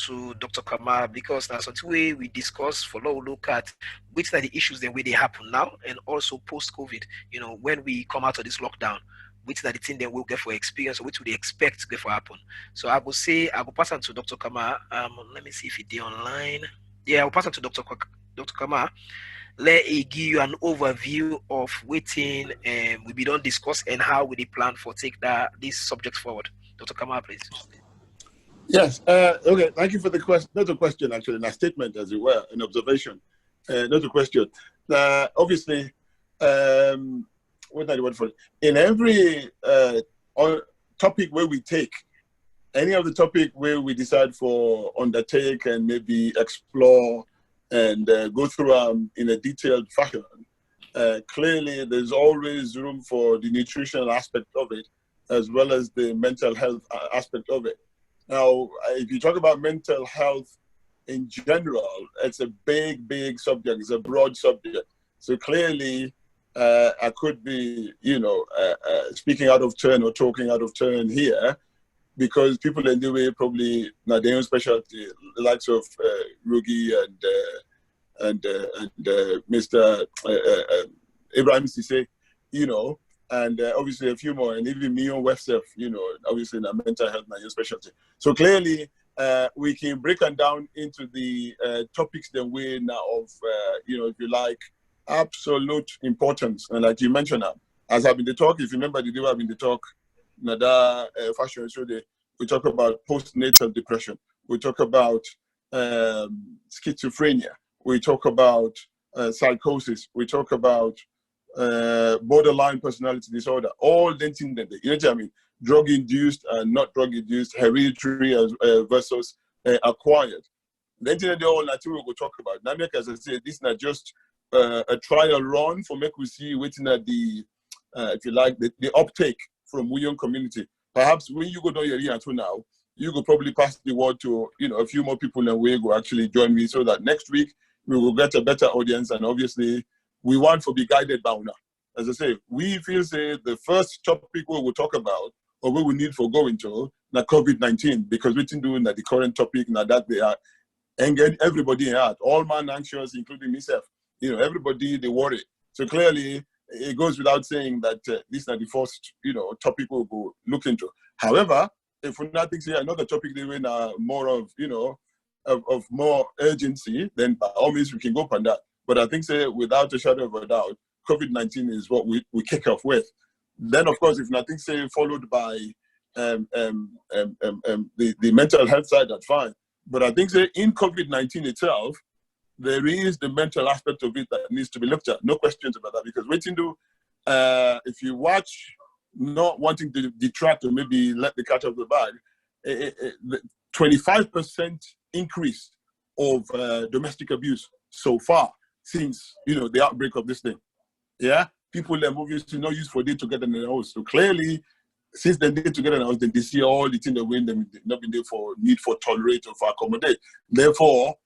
to Dr. Kamara because that's something we discuss for now. Look at which are the issues the way they happen now and also post-COVID. You know, when we come out of this lockdown, which are the thing that we'll get for experience or which would they expect to get for happen. So I will pass on to Dr. Kamara. Let me see if it's online. Yeah, I will pass on to Dr. Kamara. Let me give you an overview of waiting we be done discuss and how we plan for take this subject forward. Dr. Kamara, please. Yes. Okay. Thank you for the question. Not a question, actually, a statement, as it were, an observation. Not a question. Obviously, what I want for in every topic where we take any of the topic where we decide for undertake and maybe explore and go through in a detailed fashion, clearly there's always room for the nutritional aspect of it as well as the mental health aspect of it. Now, if you talk about mental health in general, it's a big subject. It's a broad subject. So clearly, I could be, speaking out of turn or talking out of turn here, because people in the way probably not their own specialty, the likes of Rugi and Mr. Ibrahim Sise, and obviously a few more, and even me on Webster, obviously in the mental health, my own specialty. So clearly, we can break them down into the topics that way now of, if you like, absolute importance. And like you mentioned, as I've been the talk, if you remember the day I've been the talk, Nada fashion show day, we talk about postnatal depression. We talk about schizophrenia. We talk about psychosis. We talk about borderline personality disorder. All the things that, you know what I mean? Drug-induced and not drug-induced, hereditary versus acquired. The internet, all that we will talk about. Now, as I said, this is not just a trial run for make we see waiting at the, if you like, the uptake from William community. Perhaps when you go down your ear now, you could probably pass the word to, you know, a few more people and we will actually join me so that next week we will get a better audience. And obviously we want to be guided by now. As I say, we feel say the first topic we will talk about or what we need for going to na COVID-19, because we think doing that the current topic now that they are and get everybody in heart, all man anxious, including myself. You know, everybody they worry. So clearly, it goes without saying that this is not the first, you know, topic we'll go look into. However, if we're not thinking another topic they win more of, you know, of more urgency, then by all means we can go on that. But I think say without a shadow of a doubt, COVID-19 is what we kick off with. Then of course, if nothing say followed by the mental health side, that's fine. But I think say in COVID-19 itself, there is the mental aspect of it that needs to be looked at. No questions about that, because waiting to, if you watch, not wanting to detract or maybe let the cat out of the bag, 25% increase of domestic abuse so far since, you know, the outbreak of this thing. Yeah, people are moving to not use for day together in the house. So clearly, since they did together in the house, then they see all the things that win them not been there for need for tolerate or for accommodate. Therefore,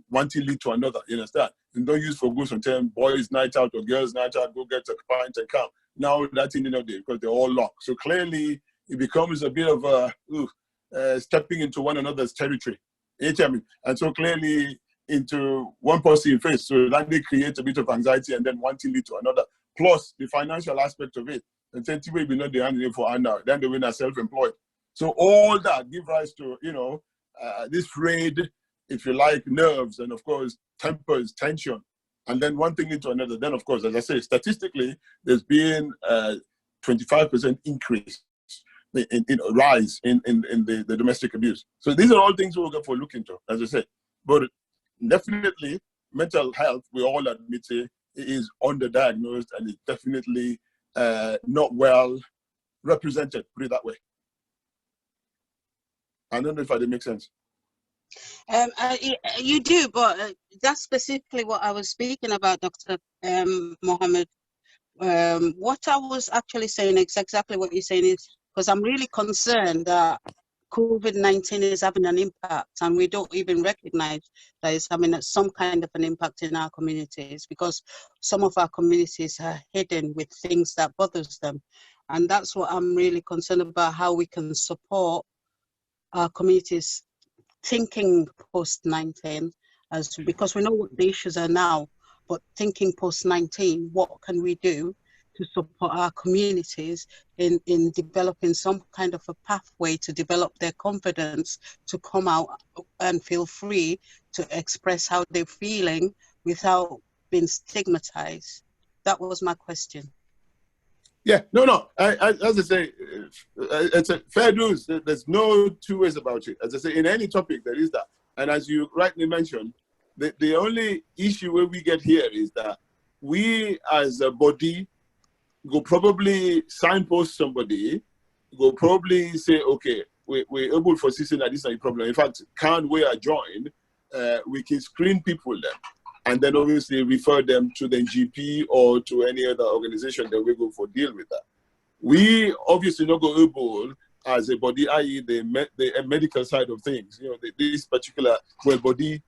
one thing lead to another. You understand? And don't use for go sometimes boys night out or girls night out, go get a pint and come. Now that thing there because they're all locked. So clearly, it becomes a bit of a stepping into one another's territory. You know what I mean? And so clearly into one person face. So that they create a bit of anxiety and then one thing lead to another. Plus the financial aspect of it. And then we be not the handling for hand out. Then the winner self-employed. So all that give rise to, you know, this frayed, if you like, nerves and of course tempers, tension, and then one thing into another. Then of course, as I say, statistically, there's been a 25% increase in rise in the domestic abuse. So these are all things we'll go for look into, as I said. But definitely, mental health, we all admit it is underdiagnosed and it's definitely not well represented, put it that way. I don't know if I did make sense. You do, but that's specifically what I was speaking about, Dr. Mohammed. What I was actually saying is exactly what you're saying is, because I'm really concerned that COVID-19 is having an impact and we don't even recognize that it's having some kind of an impact in our communities, because some of our communities are hidden with things that bothers them. And that's what I'm really concerned about, how we can support our communities thinking post-19, because we know what the issues are now, but thinking post-19, what can we do to support our communities in developing some kind of a pathway to develop their confidence to come out and feel free to express how they're feeling without being stigmatized? That was my question. Yeah, no. As I say, it's a fair news. There's no two ways about it. As I say, in any topic, there is that. And as you rightly mentioned, the only issue where we get here is that we as a body go probably signpost somebody, go probably say, okay, we're able for seeing that this is a problem. In fact, can we join? We can screen people then. And then obviously refer them to the GP or to any other organization that we go for deal with that. We obviously not go able as a body, i.e. the medical side of things. You know, this particular Wεll Bɔdi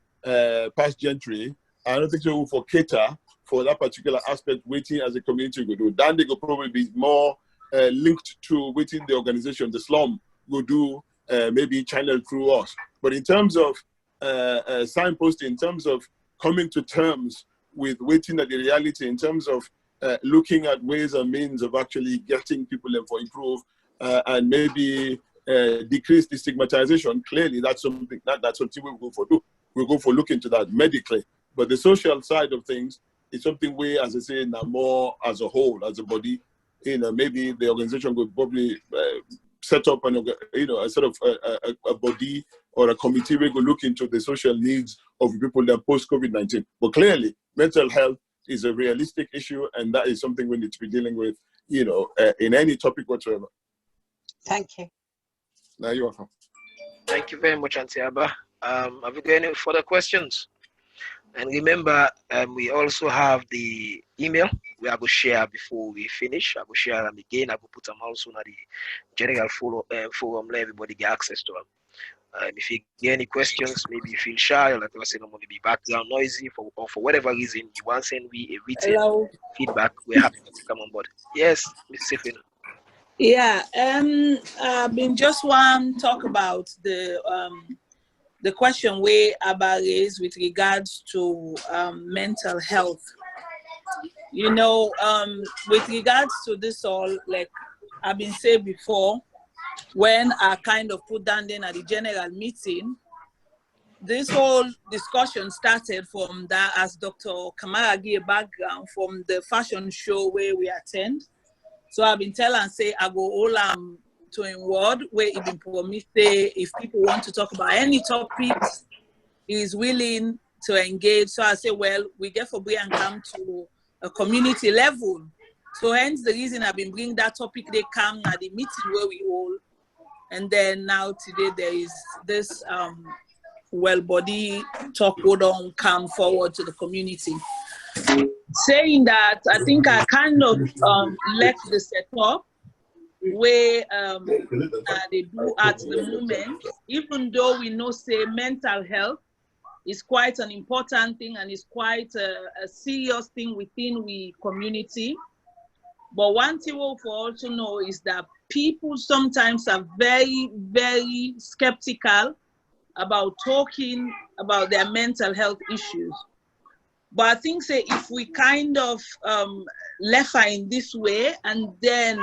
past Gentri, I don't think so for cater for that particular aspect waiting as a community go do. Then they go probably be more linked to waiting the organization, the slum go do maybe channel through us. But in terms of signposting, in terms of coming to terms with waiting at the reality, in terms of looking at ways and means of actually getting people for improve and maybe decrease the stigmatization. Clearly, that's something we'll go for do. We'll go for look into that medically. But the social side of things is something we, as I say, now more as a whole, as a body. You know, maybe the organization could probably set up a sort of a body or a committee where we look into the social needs of people that post-COVID-19. But clearly, mental health is a realistic issue, and that is something we need to be dealing with, in any topic whatsoever. Thank you. Now you're welcome. Thank you very much, Auntie Abba. Have you got any further questions? And remember, we also have the email we are going to share before we finish. I will share them again. I will put them also in the general forum, let everybody get access to them. If you get any questions, maybe you feel shy, or like I said, maybe background noisy, or for whatever reason you want to send me a written feedback, we're happy to come on board. Yes, Ms. Sifino. Yeah, I've been just want to talk about the question where Abba raised with regards to mental health. With regards to this all, like I've been saying before, when I kind of put down then at the general meeting, this whole discussion started from that, as Dr. Kamara gave a background, from the fashion show where we attend. So I've been telling and say I go all to in word where it been promised say if people want to talk about any topics, he's willing to engage. So I say, well, we get for bring and come to a community level. So hence the reason I've been bringing that topic, they come at the meeting where we hold. And then now today there is this Wεll Bɔdi talk would on come forward to the community. Saying that, I think I kind of left the setup where they do at the moment, even though we know say mental health is quite an important thing and is quite a serious thing within the community. But one thing we'll also know is that people sometimes are very, very skeptical about talking about their mental health issues. But I think say if we kind of left her in this way and then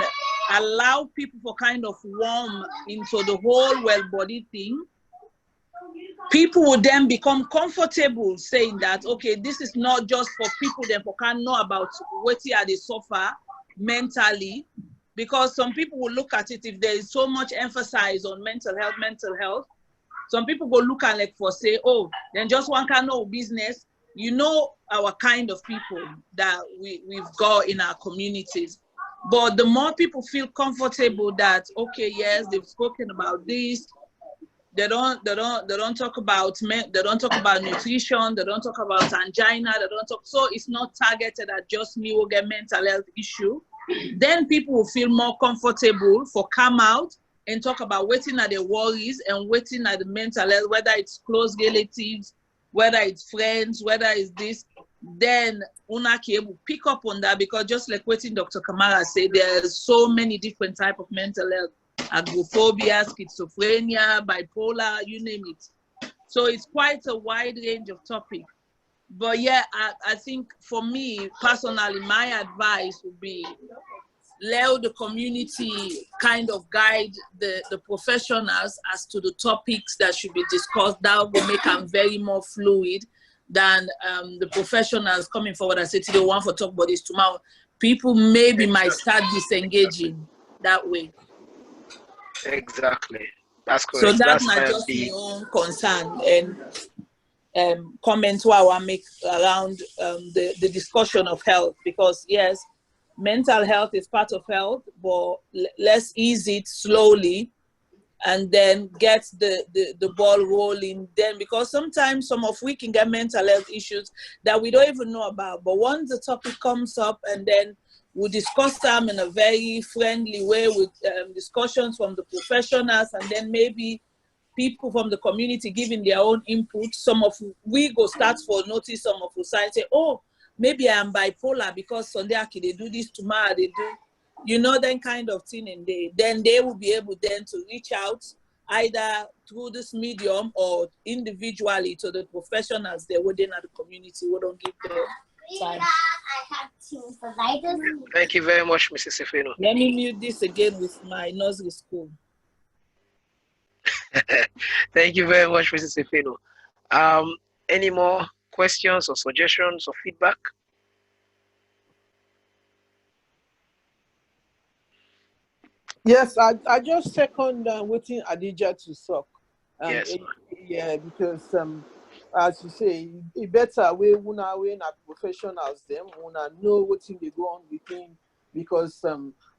allow people for kind of warm into the whole Wεll Bɔdi thing, people would then become comfortable saying that, okay, this is not just for people that can know about what they suffer mentally, because some people will look at it, if there is so much emphasis on mental health, some people will look at like for say, oh, then just one kind of business. Our kind of people that we've got in our communities. But the more people feel comfortable that, okay, yes, they've spoken about this, they don't talk about nutrition, they don't talk about angina, so it's not targeted at just me who get mental health issue. Then people will feel more comfortable for come out and talk about waiting at the worries and waiting at the mental health, whether it's close relatives, whether it's friends, whether it's this, then Unaki will pick up on that, because just like what Dr. Kamara said, there's so many different types of mental health, agoraphobia, schizophrenia, bipolar, you name it. So it's quite a wide range of topics. But yeah, I think for me, personally, my advice would be, let the community kind of guide the professionals as to the topics that should be discussed. That will make them very more fluid than the professionals coming forward and say, today one for talk about this, tomorrow people maybe might start disengaging that way. Exactly. That's correct. So that's not just my own concern and comments what I want to make around the discussion of health, because yes, mental health is part of health, but let's ease it slowly and then get the ball rolling then, because sometimes some of we can get mental health issues that we don't even know about. But once the topic comes up and then we discuss them in a very friendly way with discussions from the professionals, and then maybe people from the community giving their own input, some of we go start for notice, some of us say, oh, maybe I'm bipolar because Sunday they do this, tomorrow they do, that kind of thing. And then they will be able then to reach out either through this medium or individually to the professionals they within the community who don't give the time. Thank you very much, Mrs. Sifino. Let me mute this again with my nursery school. Thank you very much, Mrs. Sifino. Any more questions or suggestions or feedback? Yes, I just second waiting Adija to talk. Yes. Yeah, because as you say, it better we not professionals them, una know what thing they go on within, because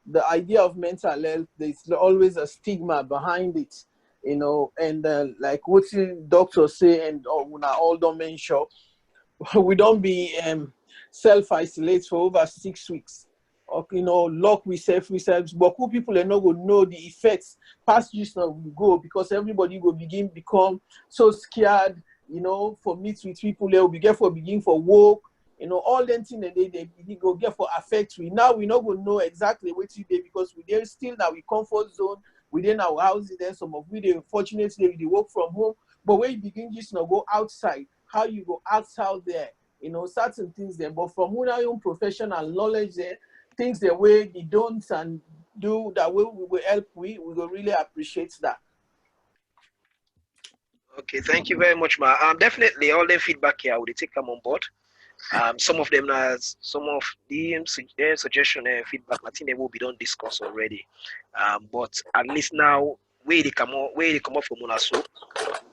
the idea of mental health, there's always a stigma behind it, you know, and like what doctors say, and una all don't mention, we don't be self-isolate for over 6 weeks. Or, you know, lock ourselves, but who people are not going to know the effects past use now will go, because everybody will become so scared, you know, for meet with people, they will begin for work, you know, all them things that they go get for affect we. Now we not going to know exactly what to do, because we're still now in comfort zone within our houses. Then some of we they fortunately they work from home, but when you begin just now go outside, how you go outside there, you know, certain things there. But from our own professional knowledge there, things the way they don't and do that way we will help, we will really appreciate that. Okay, thank you very much, ma. Definitely all the feedback here, I will take them on board. Some of them as some of the suggestion and feedback, I think they will be done discussed already. But at least now where they come up from Munaso,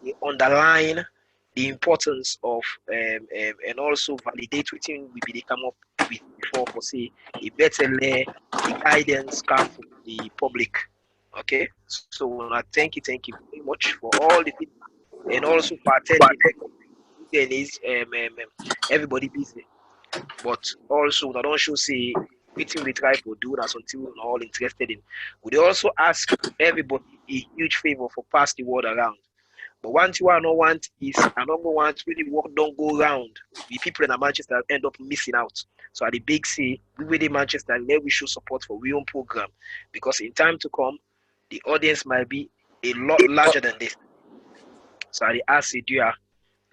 they underline the importance of and also validate within we be they come up with before for say a better the guidance come from the public. Okay, so I thank you very much for all the feedback and also for attending. Is everybody busy, but also I don't show say waiting we try for do that until we're all interested in. Would also ask everybody a huge favor for pass the word around. But one thing I don't want is I don't want really work don't go around. The people in Manchester end up missing out. So at the big C, we within Manchester, let we show support for our own program, because in time to come, the audience might be a lot larger than this. So I ask you,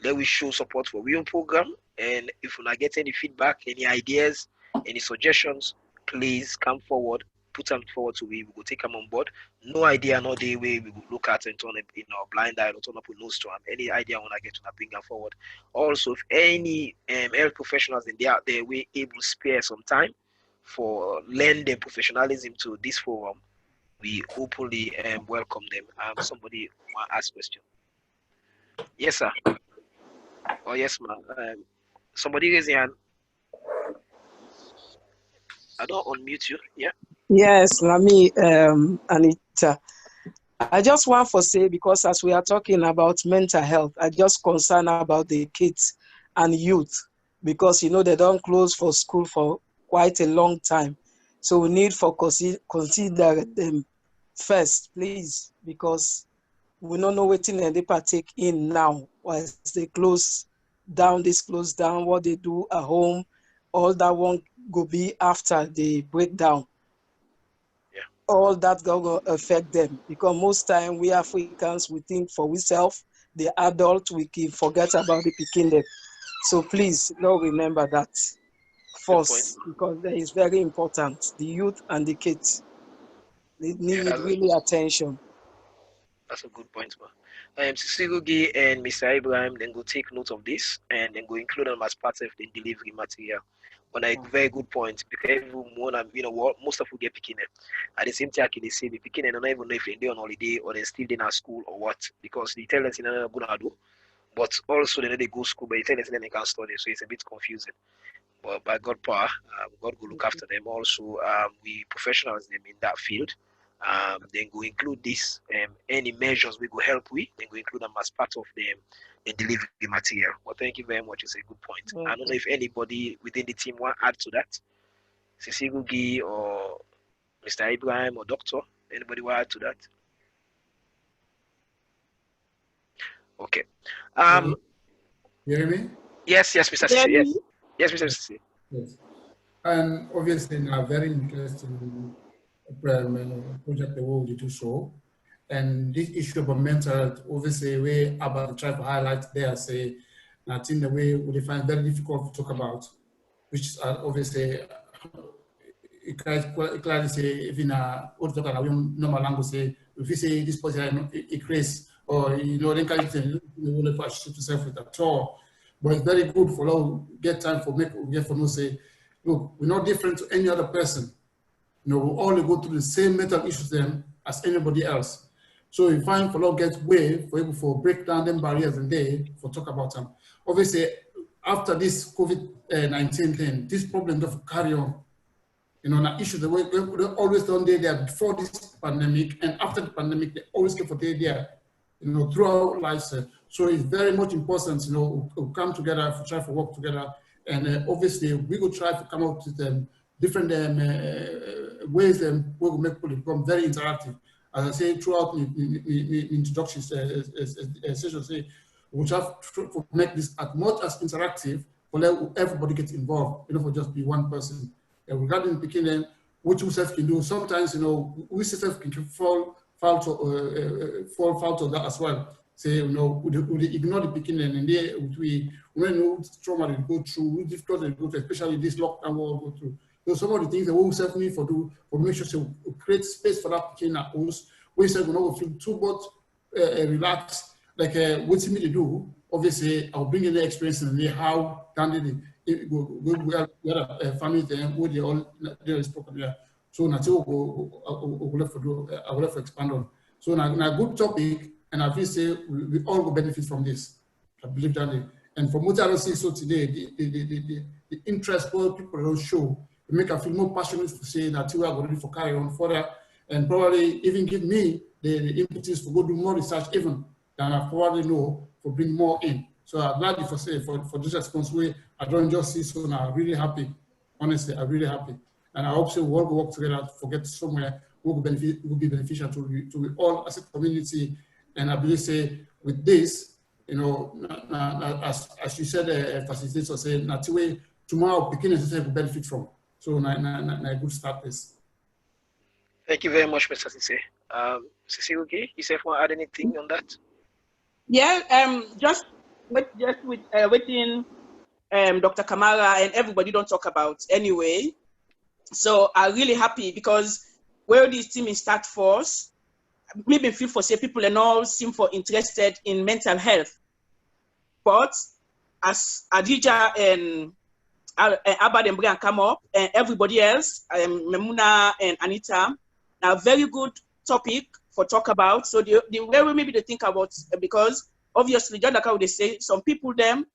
let we show support for our own program, and if we not get any feedback, any ideas, any suggestions, please come forward. Put them forward to we will take them on board. No idea, no day way we will look at and turn up in our blind eye or turn up with nose to them. Any idea when I get to bring them forward. Also, if any health professionals in there out there we able to spare some time for lending professionalism to this forum, we openly welcome them. Somebody want to ask question? Yes, sir. Oh yes, ma'am. Somebody raise your hand. I don't unmute you. Yeah. Yes, Lami, Anita. I just want to say, because as we are talking about mental health, I just concerned about the kids and youth, because, you know, they don't close for school for quite a long time. So we need to consider them first, please, because we don't know what they partake in now. Once they close down, what they do at home, all that won't go be after the breakdown. All that going to affect them, because most time we Africans, we think for ourselves, the adult, we can forget about the picking. So please, no, remember that first, because that is very important. The youth and the kids, they need really attention. That's a good point, man. Sisigugi and Mr. Ibrahim then go take note of this and then go include them as part of the delivery material. On a very good point, because everyone, you know what, most of you get picking them. At the same time, they say the picking and don't even know if they're on holiday or they're still in our school or what, because they tell us they're not going to do, but also they know they go school, but they tell us they can't study, so it's a bit confusing. But by God power, God will look after them. Also, we professionals them in that field. Then go include this any measures we go help with, then go include them as part of the delivery material. Well, thank you very much. It's a good point. Okay. I don't know if anybody within the team want to add to that. Sisigugi or Mr. Ibrahim or Doctor, anybody want to add to that? Okay. You hear me? Yes, Mr. Sisi. Yes, Mr. Sisi. Yes. And obviously now very interesting project the world you do show. And this issue about mental health, obviously, we about to try to highlight there, say, I think the way we find very difficult to talk about, which is obviously, it clearly say, if in a normal language, say, if you say this person it creates, or, you know, then can you want to push yourself with at all. But it's very good for all get time for no say, look, we're not different to any other person. You know, we all go through the same mental issues then as anybody else. So we find for lot get way for able to break down them barriers and they for talk about them. Obviously, after this COVID-19 thing, this problem of carry on. You know, an issue that we always done there before this pandemic and after the pandemic, they always get for there, you know, throughout life. So it's very much important, you know, we come together, try to work together, and obviously we will try to come up with different ways we will make people become very interactive. As I say throughout the introduction session, we'll try to make this as much as interactive for let everybody get involved, you know, for just be one person. Regarding the beginning, what you self can do, sometimes, you know, we self can fall to that as well. Say, you know, we ignore the beginning and we know trauma they go through, we difficult they go through, especially this lockdown world go through. So some of the things that we self need for do, for make sure we create space for that beginning at us, we say we not feel too much relaxed, like what you need to do. Obviously, I'll bring in the experience and how can we have family there, where they all there is spoken there. So now I will have to expand on. So now a good topic, and I feel say we all will benefit from this. I believe that. And from what I see so today, the interest for people don't show, it make I feel more passionate to say that we are ready for carry on further, and probably even give me the impetus to go do more research even than I probably know for bring more in. So I'm glad for this response way. I don't just see so now. I'm really happy. Honestly, I'm really happy. And I hope so we'll all work together to get somewhere will be beneficial to all as a community. And I believe say with this, you know, as you said, facilitators say, that's the way tomorrow beginners will benefit from. So a good start this. Thank you very much, Mr. Sise. Sise, okay? You want to add anything on that? Yeah, just within Dr. Kamara and everybody don't talk about anyway. So I'm really happy because where this team is start force, maybe feel for say people and all seem for interested in mental health. But as Adija and Abad and Brian come up and everybody else, Memuna and Anita, a very good topic for talk about. So the way we maybe to think about, because obviously, just like how they say, some people then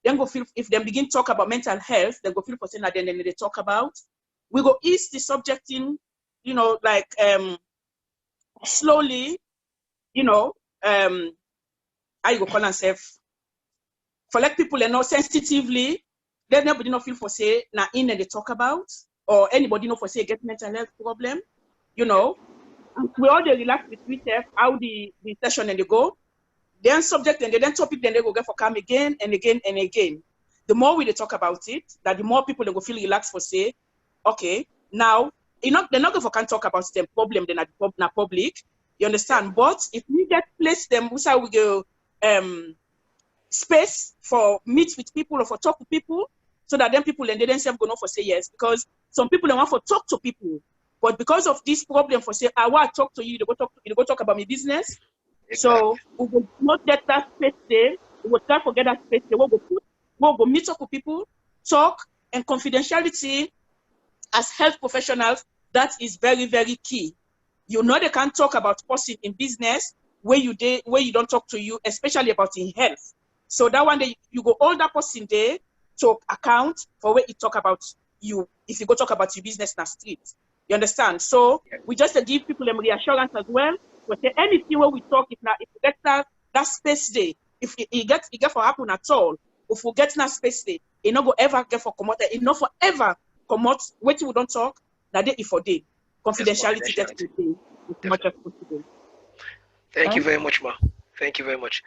go feel, if they begin talk about mental health, they go feel for saying that then they talk about. We go ease the subject in, you know, like slowly, you know, I go call ourselves, for like people and not sensitively, then nobody not feel for say na in and they talk about, or anybody know for say get mental health problem, you know. We all they relax with ourselves, how the session and they go. Then subject and then topic, then they go get for come again and again and again. The more we talk about it, that the more people they go feel relaxed for say, okay, now they're not going for can talk about the problem then at the public. You understand? But if we get place them, we say we go space for meet with people or for talk to people, so that then people and they themselves go not for say yes, because some people they want for talk to people, but because of this problem for say I want to talk to you, they go talk about my business. Exactly. So we will not get that space there. We will try to get that space there. We'll go meet up with people, talk, and confidentiality as health professionals, that is very, very key. You know they can't talk about person in business where you don't talk to you, especially about in health. So that one day you go all that person there to account for where you talk about you. If you go talk about your business in the street, you understand? So we just give people a reassurance as well. But anything where we talk, if you get that space there, if it get for happen at all, if we get that space there, it not go ever get for come out, it not forever come out. Wait till we don't talk, that day if for day. Confidentiality gets to day as much as possible. Thank you very much, Ma. Thank you very much.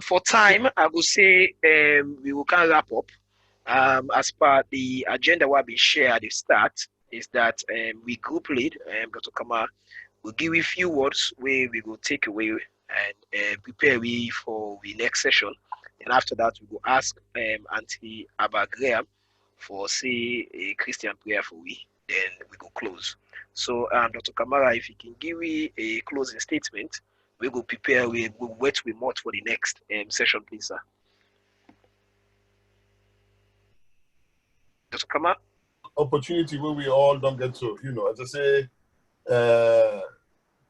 For time, I will say we will kind of wrap up. As per the agenda what we share at the start is that we group lead, Dr. Kamara, will give you a few words where we will take away and prepare we for the next session. And after that, we will ask Auntie Abba Graham for say a Christian prayer for we. Then we go close. So Dr. Kamara, if you can give me a closing statement, we will prepare, we will wait with more for the next session, please, sir. Dr. Kamara? Opportunity where we all don't get to, you know, as I say,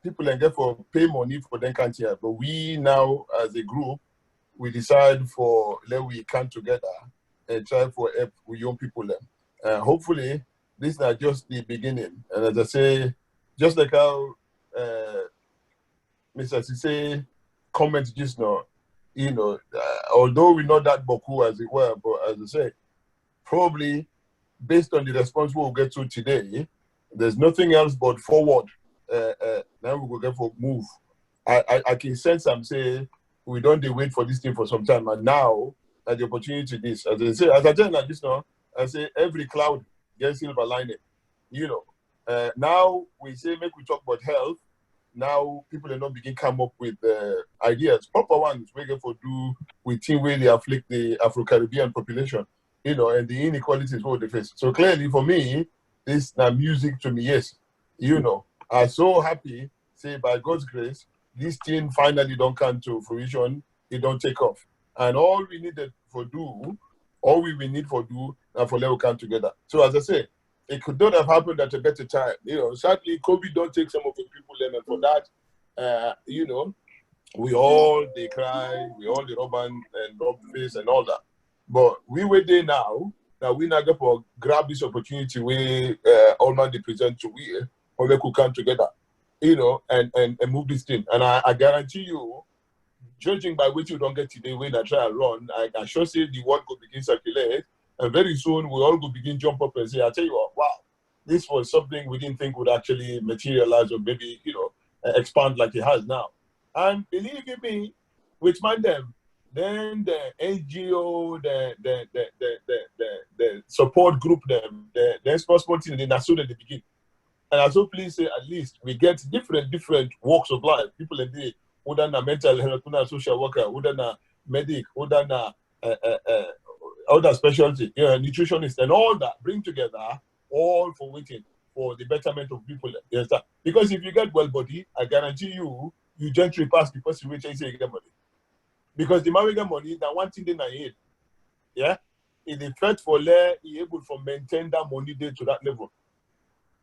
people and get for pay money for them can't here. But we now, as a group, we decide for let we come together and try for help with young people. Hopefully, this is not just the beginning. And as I say, just like how Mr. Sise comment just now, although we're not that boku as it were, but as I say, probably based on the response we'll get to today, there's nothing else but forward. Now we will get for move. I can sense I'm saying we don't wait for this thing for some time, and now at the opportunity to this, as I say, as I tell you just now, I say every cloud gets silver lining. Now we say make we talk about health. Now people are not begin come up with ideas, proper ones we get for do with team where they afflict the Afro-Caribbean population, and the inequalities what they face. So clearly for me, this now music to me, yes. I'm so happy, say by God's grace, this thing finally don't come to fruition, it don't take off. And all we need for do for let we come together. So as I say, it could not have happened at a better time. Sadly, COVID don't take some of the people in, and for that, we all they cry, we all the rub and rub face and all that. But we were there now that we now get for grab this opportunity where all man they present to we, or we could come together, and move this thing. And I guarantee you, judging by what you don't get today, when I try and run, I sure say the word will begin circulate. And very soon, we all will begin jump up and say, I tell you what, wow, this was something we didn't think would actually materialize or maybe, expand like it has now. And believe you me, which man them, then the NGO, the support group, the responsibility in the Nassau at the beginning. And I so please say at least we get different walks of life. People in the who done a mental health, who done a social worker, who done a medic, who done a other specialty, nutritionist, and all that bring together all for waiting for the betterment of people. Yes, because if you get Wεll Bɔdi, I guarantee you Gentri pass the person which say you get money. Because the man will get money, that one thing they need. Yeah? If the threat for law, he able to maintain that money there to that level.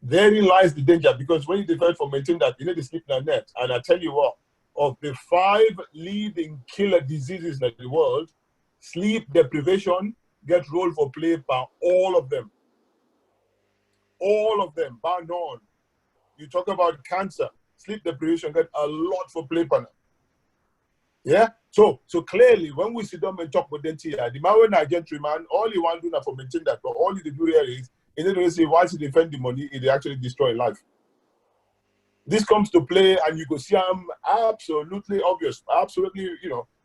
Therein lies the danger, because when you decide for maintain that, you need to sleep in a net. And I tell you what, of the 5 leading killer diseases in the world, sleep deprivation get rolled for play by all of them. All of them, bar none. You talk about cancer, sleep deprivation get a lot for play by. Yeah? So clearly, when we sit down and talk about Gentri, the man when I Gentri man, all you want to do now for maintain that, but all you do here is, in order to say, once you defend the money, it actually destroy life. This comes to play, and you go see I'm absolutely obvious, absolutely,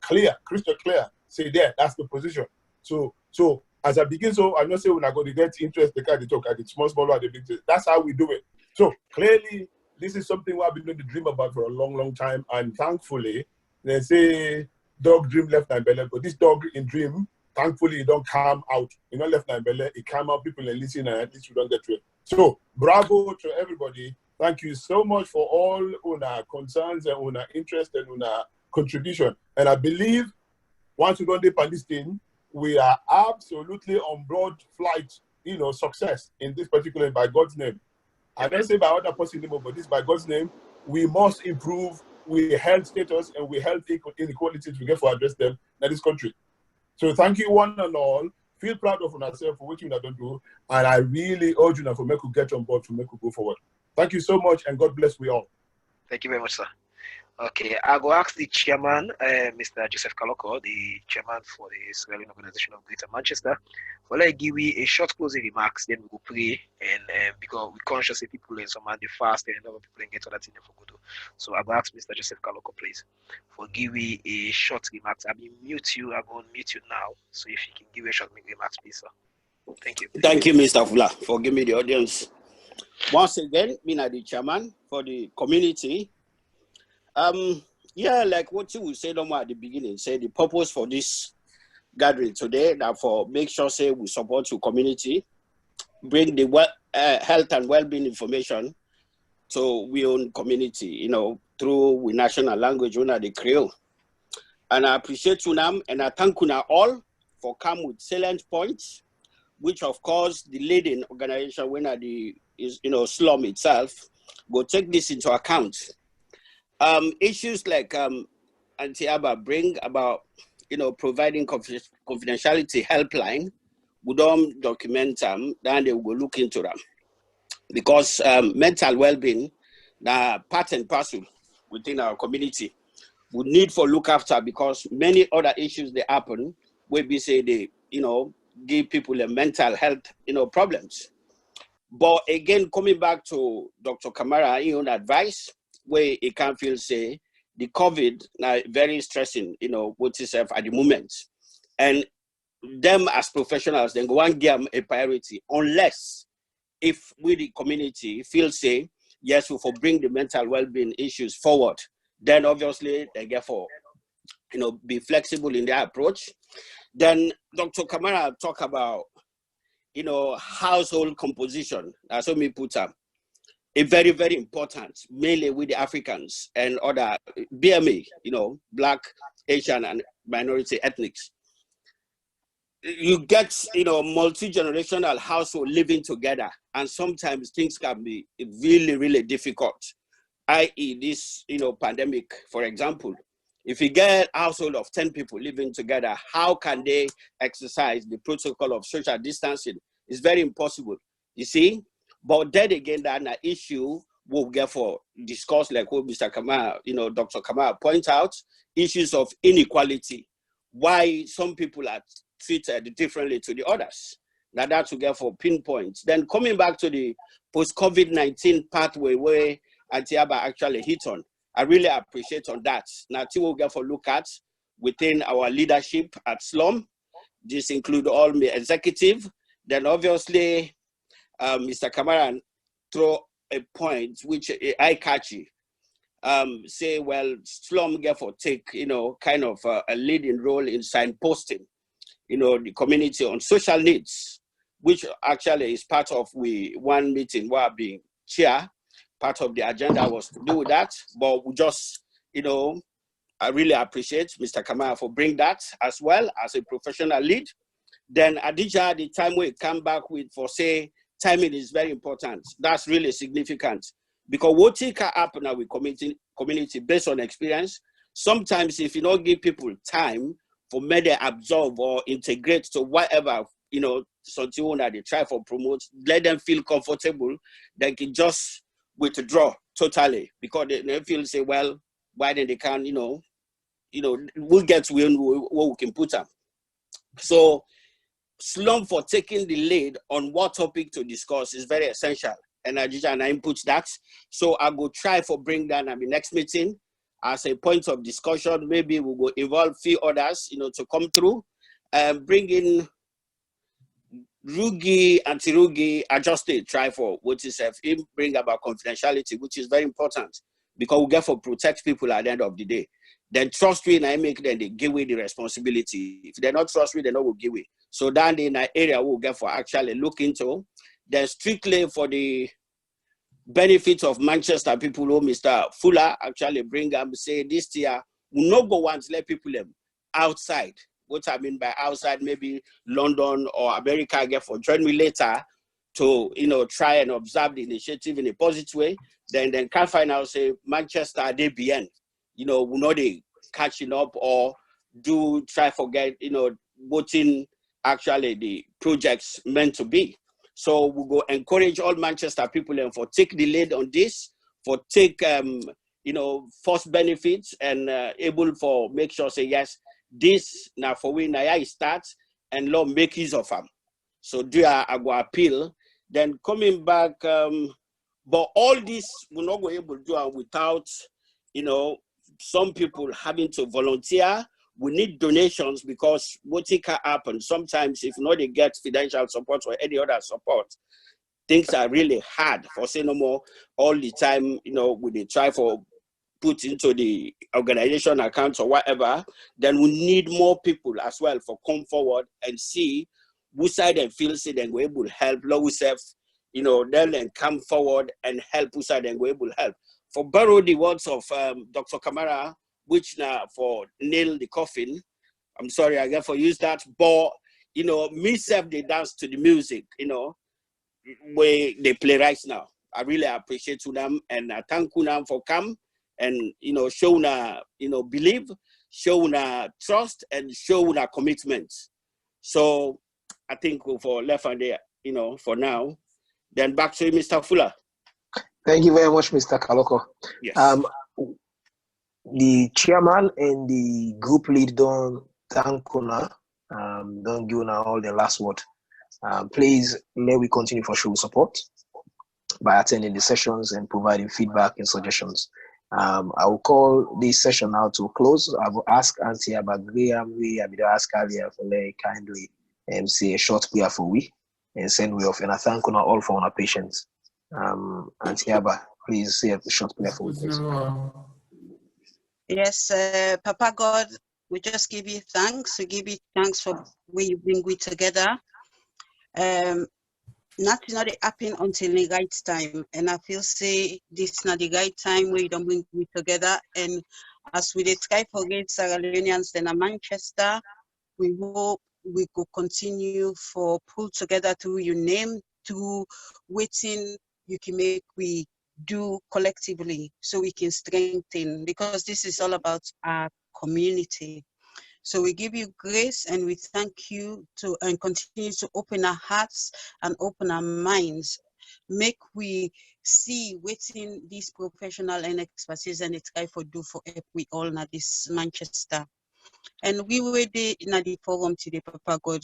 clear, crystal clear. Say there, that's the position. So as I begin, I'm not saying when I go to get interest, the kind of talk at the small the big thing. That's how we do it. So clearly, this is something I've been doing to dream about for a long time, and thankfully, they say dog dream left and belly, but this dog in dream, thankfully, it don't come out. Left and belly, it come out, people and listen, and at least we don't get to it. So bravo to everybody. Thank you so much for all our concerns and our interest and our contribution. And I believe once we don't depend this thing, we are absolutely on broad flight, success in this particular by God's name. I don't say by other person name, but this by God's name, we must improve we health status and we health inequalities we get for address them in this country. So thank you one and all. Feel proud of yourself for what you don't do. And I really urge you for make you get on board to make you go forward. Thank you so much, and God bless we all. Thank you very much, sir. Okay, I go ask the chairman, Mr. Joseph Kaloko, the chairman for the Swelling Organization of Greater Manchester, for like give we a short closing remarks, then we go pray, and because we consciously people in some of the fast and other people get to that thing for good. So I go ask Mr. Joseph Kaloko, please, for give we a short remarks. I will mute you. I go mute you now. So if you can give a short remarks, please, sir. Thank you. Thank you, Mr. Fula, for giving me the audience. Once again, being the chairman for the community. Yeah, like what you said at the beginning, say the purpose for this gathering today, that for make sure say we support your community, bring the health and well-being information to we own community, through we national language, the KRIO. And I appreciate you now, and I thank you all for come with salient points, which of course the leading organization when the SLOGM itself will take this into account. Issues like Auntie Abba bring about, providing confidentiality helpline, we don't document them, then they will look into them. Because mental well-being, now part and parcel within our community, we need for look after, because many other issues they happen where we say they, give people a mental health, problems. But again, coming back to Dr. Kamara, advice where it can feel say the COVID now very stressing, with itself at the moment. And them as professionals, then go and give them a priority, unless if we the community feel say, yes, we for bring the mental well-being issues forward, then obviously they get for, be flexible in their approach. Then Dr. Kamara talk about, household composition. That's what me put up. A very, very important, mainly with the Africans and other BMA, Black, Asian, and minority ethnics. You get, multi-generational household living together, and sometimes things can be really, really difficult. I.e., this, pandemic, for example. If you get a household of 10 people living together, how can they exercise the protocol of social distancing? It's very impossible, you see? But then again, that an issue we'll get for discuss, like what Mr. Kamara, Dr. Kamara point out, issues of inequality. Why some people are treated differently to the others. Now that's to get for pinpoints. Then coming back to the post-COVID-19 pathway where Antiaba actually hit on, I really appreciate on that. Now we'll get for look at within our leadership at SLOGM. This include all the executive. Then obviously, Mr. Kamara throw a point which I catchy. Say, well, SLOGM get for take, kind of a leading role in signposting, the community on social needs, which actually is part of one meeting where being chair. Part of the agenda was to do that, but we just, I really appreciate Mr. Kamara for bringing that as well as a professional lead. Then Adija, the time we come back with for say, timing is very important. That's really significant because what can happen now with community based on experience. Sometimes if you don't give people time for me to absorb or integrate to whatever, something that they try for promote, let them feel comfortable, they can just withdraw totally because they feel say, well, why then they can, we'll get to what we can put up. So SLOGM for taking the lead on what topic to discuss is very essential. And I input that. So I will try for bring that at the next meeting as a point of discussion. Maybe we will involve few others, to come through and bring in Rugi, anti-Rugi, adjusted try for what is bring about confidentiality, which is very important because we get for protect people at the end of the day. Then trust we and I make them they give away the responsibility. If they're not trust we, they not will give away. So then in an area we'll get for actually look into. Then strictly for the benefit of Manchester people who Mr. Fuller actually bring them say this year we not go want to let people outside. What I mean by outside, maybe London or America get for join me later to try and observe the initiative in a positive way. Then can't find out say Manchester they BN. We know they catching up or do try forget, what in actually the projects meant to be. So we go encourage all Manchester people and for take the lead on this, for take, first benefits and able for make sure say, yes, this now for we now start and law make use of them. So do I go appeal, then coming back, but all this we're not going able to do without, some people having to volunteer. We need donations because what can happen sometimes if not they get financial support or any other support, things are really hard for say no more all the time, when they try for put into the organization accounts or whatever, then we need more people as well for come forward and see which side and feel say then we're able to help low self, then come forward and help who side and we're able to help. For borrow the words of Dr. Kamara, which now for nail the coffin, I'm sorry, I get for use that, but me self they dance to the music, where they play right now. I really appreciate them and I thank them for come and show una believe, show una trust, and show una commitment. So I think for left hand there, for now. Then back to Mr. Fuller. Thank you very much, Mr. Kaloko. Yes. The chairman and the group lead don't thank una, don't give una all the last word. Please let we continue for show support by attending the sessions and providing feedback and suggestions. I will call this session now to close. I will ask Auntie Abagriam, I will ask Avia for very kindly say a short prayer for we and send we off. And I thank you all for our patience. Auntie Abba, please say a short prayer for we. Yes, Papa God, we just give you thanks. We give you thanks for where you bring we together. Nothing not happen until the right time, and I feel say this is not the right time where you don't bring we together. And as we try forget Sierra Leoneans in Manchester, we hope we could continue for pull together through your name, through waiting you can make we do collectively so we can strengthen, because this is all about our community. So we give you grace and we thank you and continue to open our hearts and open our minds. Make we see waiting these professional and expertise and it's try for do for help we all na this Manchester. And we were there in the forum today, Papa God.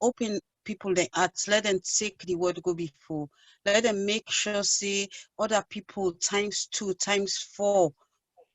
Open people their hearts, let them take the word go before. Let them make sure say other people ×2, ×4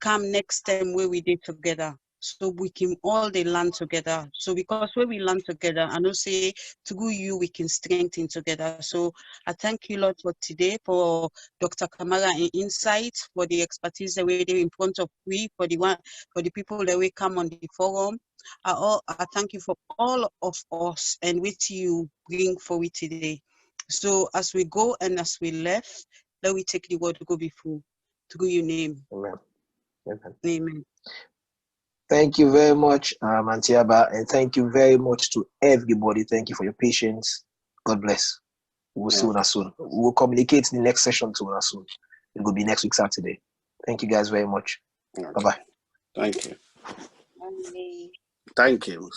come next time where we did together. So we can all they learn together. So because when we learn together, I know say through you we can strengthen together. So I thank you, Lord, for today, for Dr. Kamara and Insight, for the expertise that we're in front of we, for the people that we come on the forum. I thank you for all of us and what you bring for we today. So as we go and as we left, let we take the word to go before through your name. Amen. Amen. Amen. Thank you very much, Auntie Abba, and thank you very much to everybody. Thank you for your patience. God bless. We'll see you soon. We'll communicate in the next session to you soon. It will be next week Saturday. Thank you guys very much. Okay. Bye-bye. Thank you. Bye. Thank you.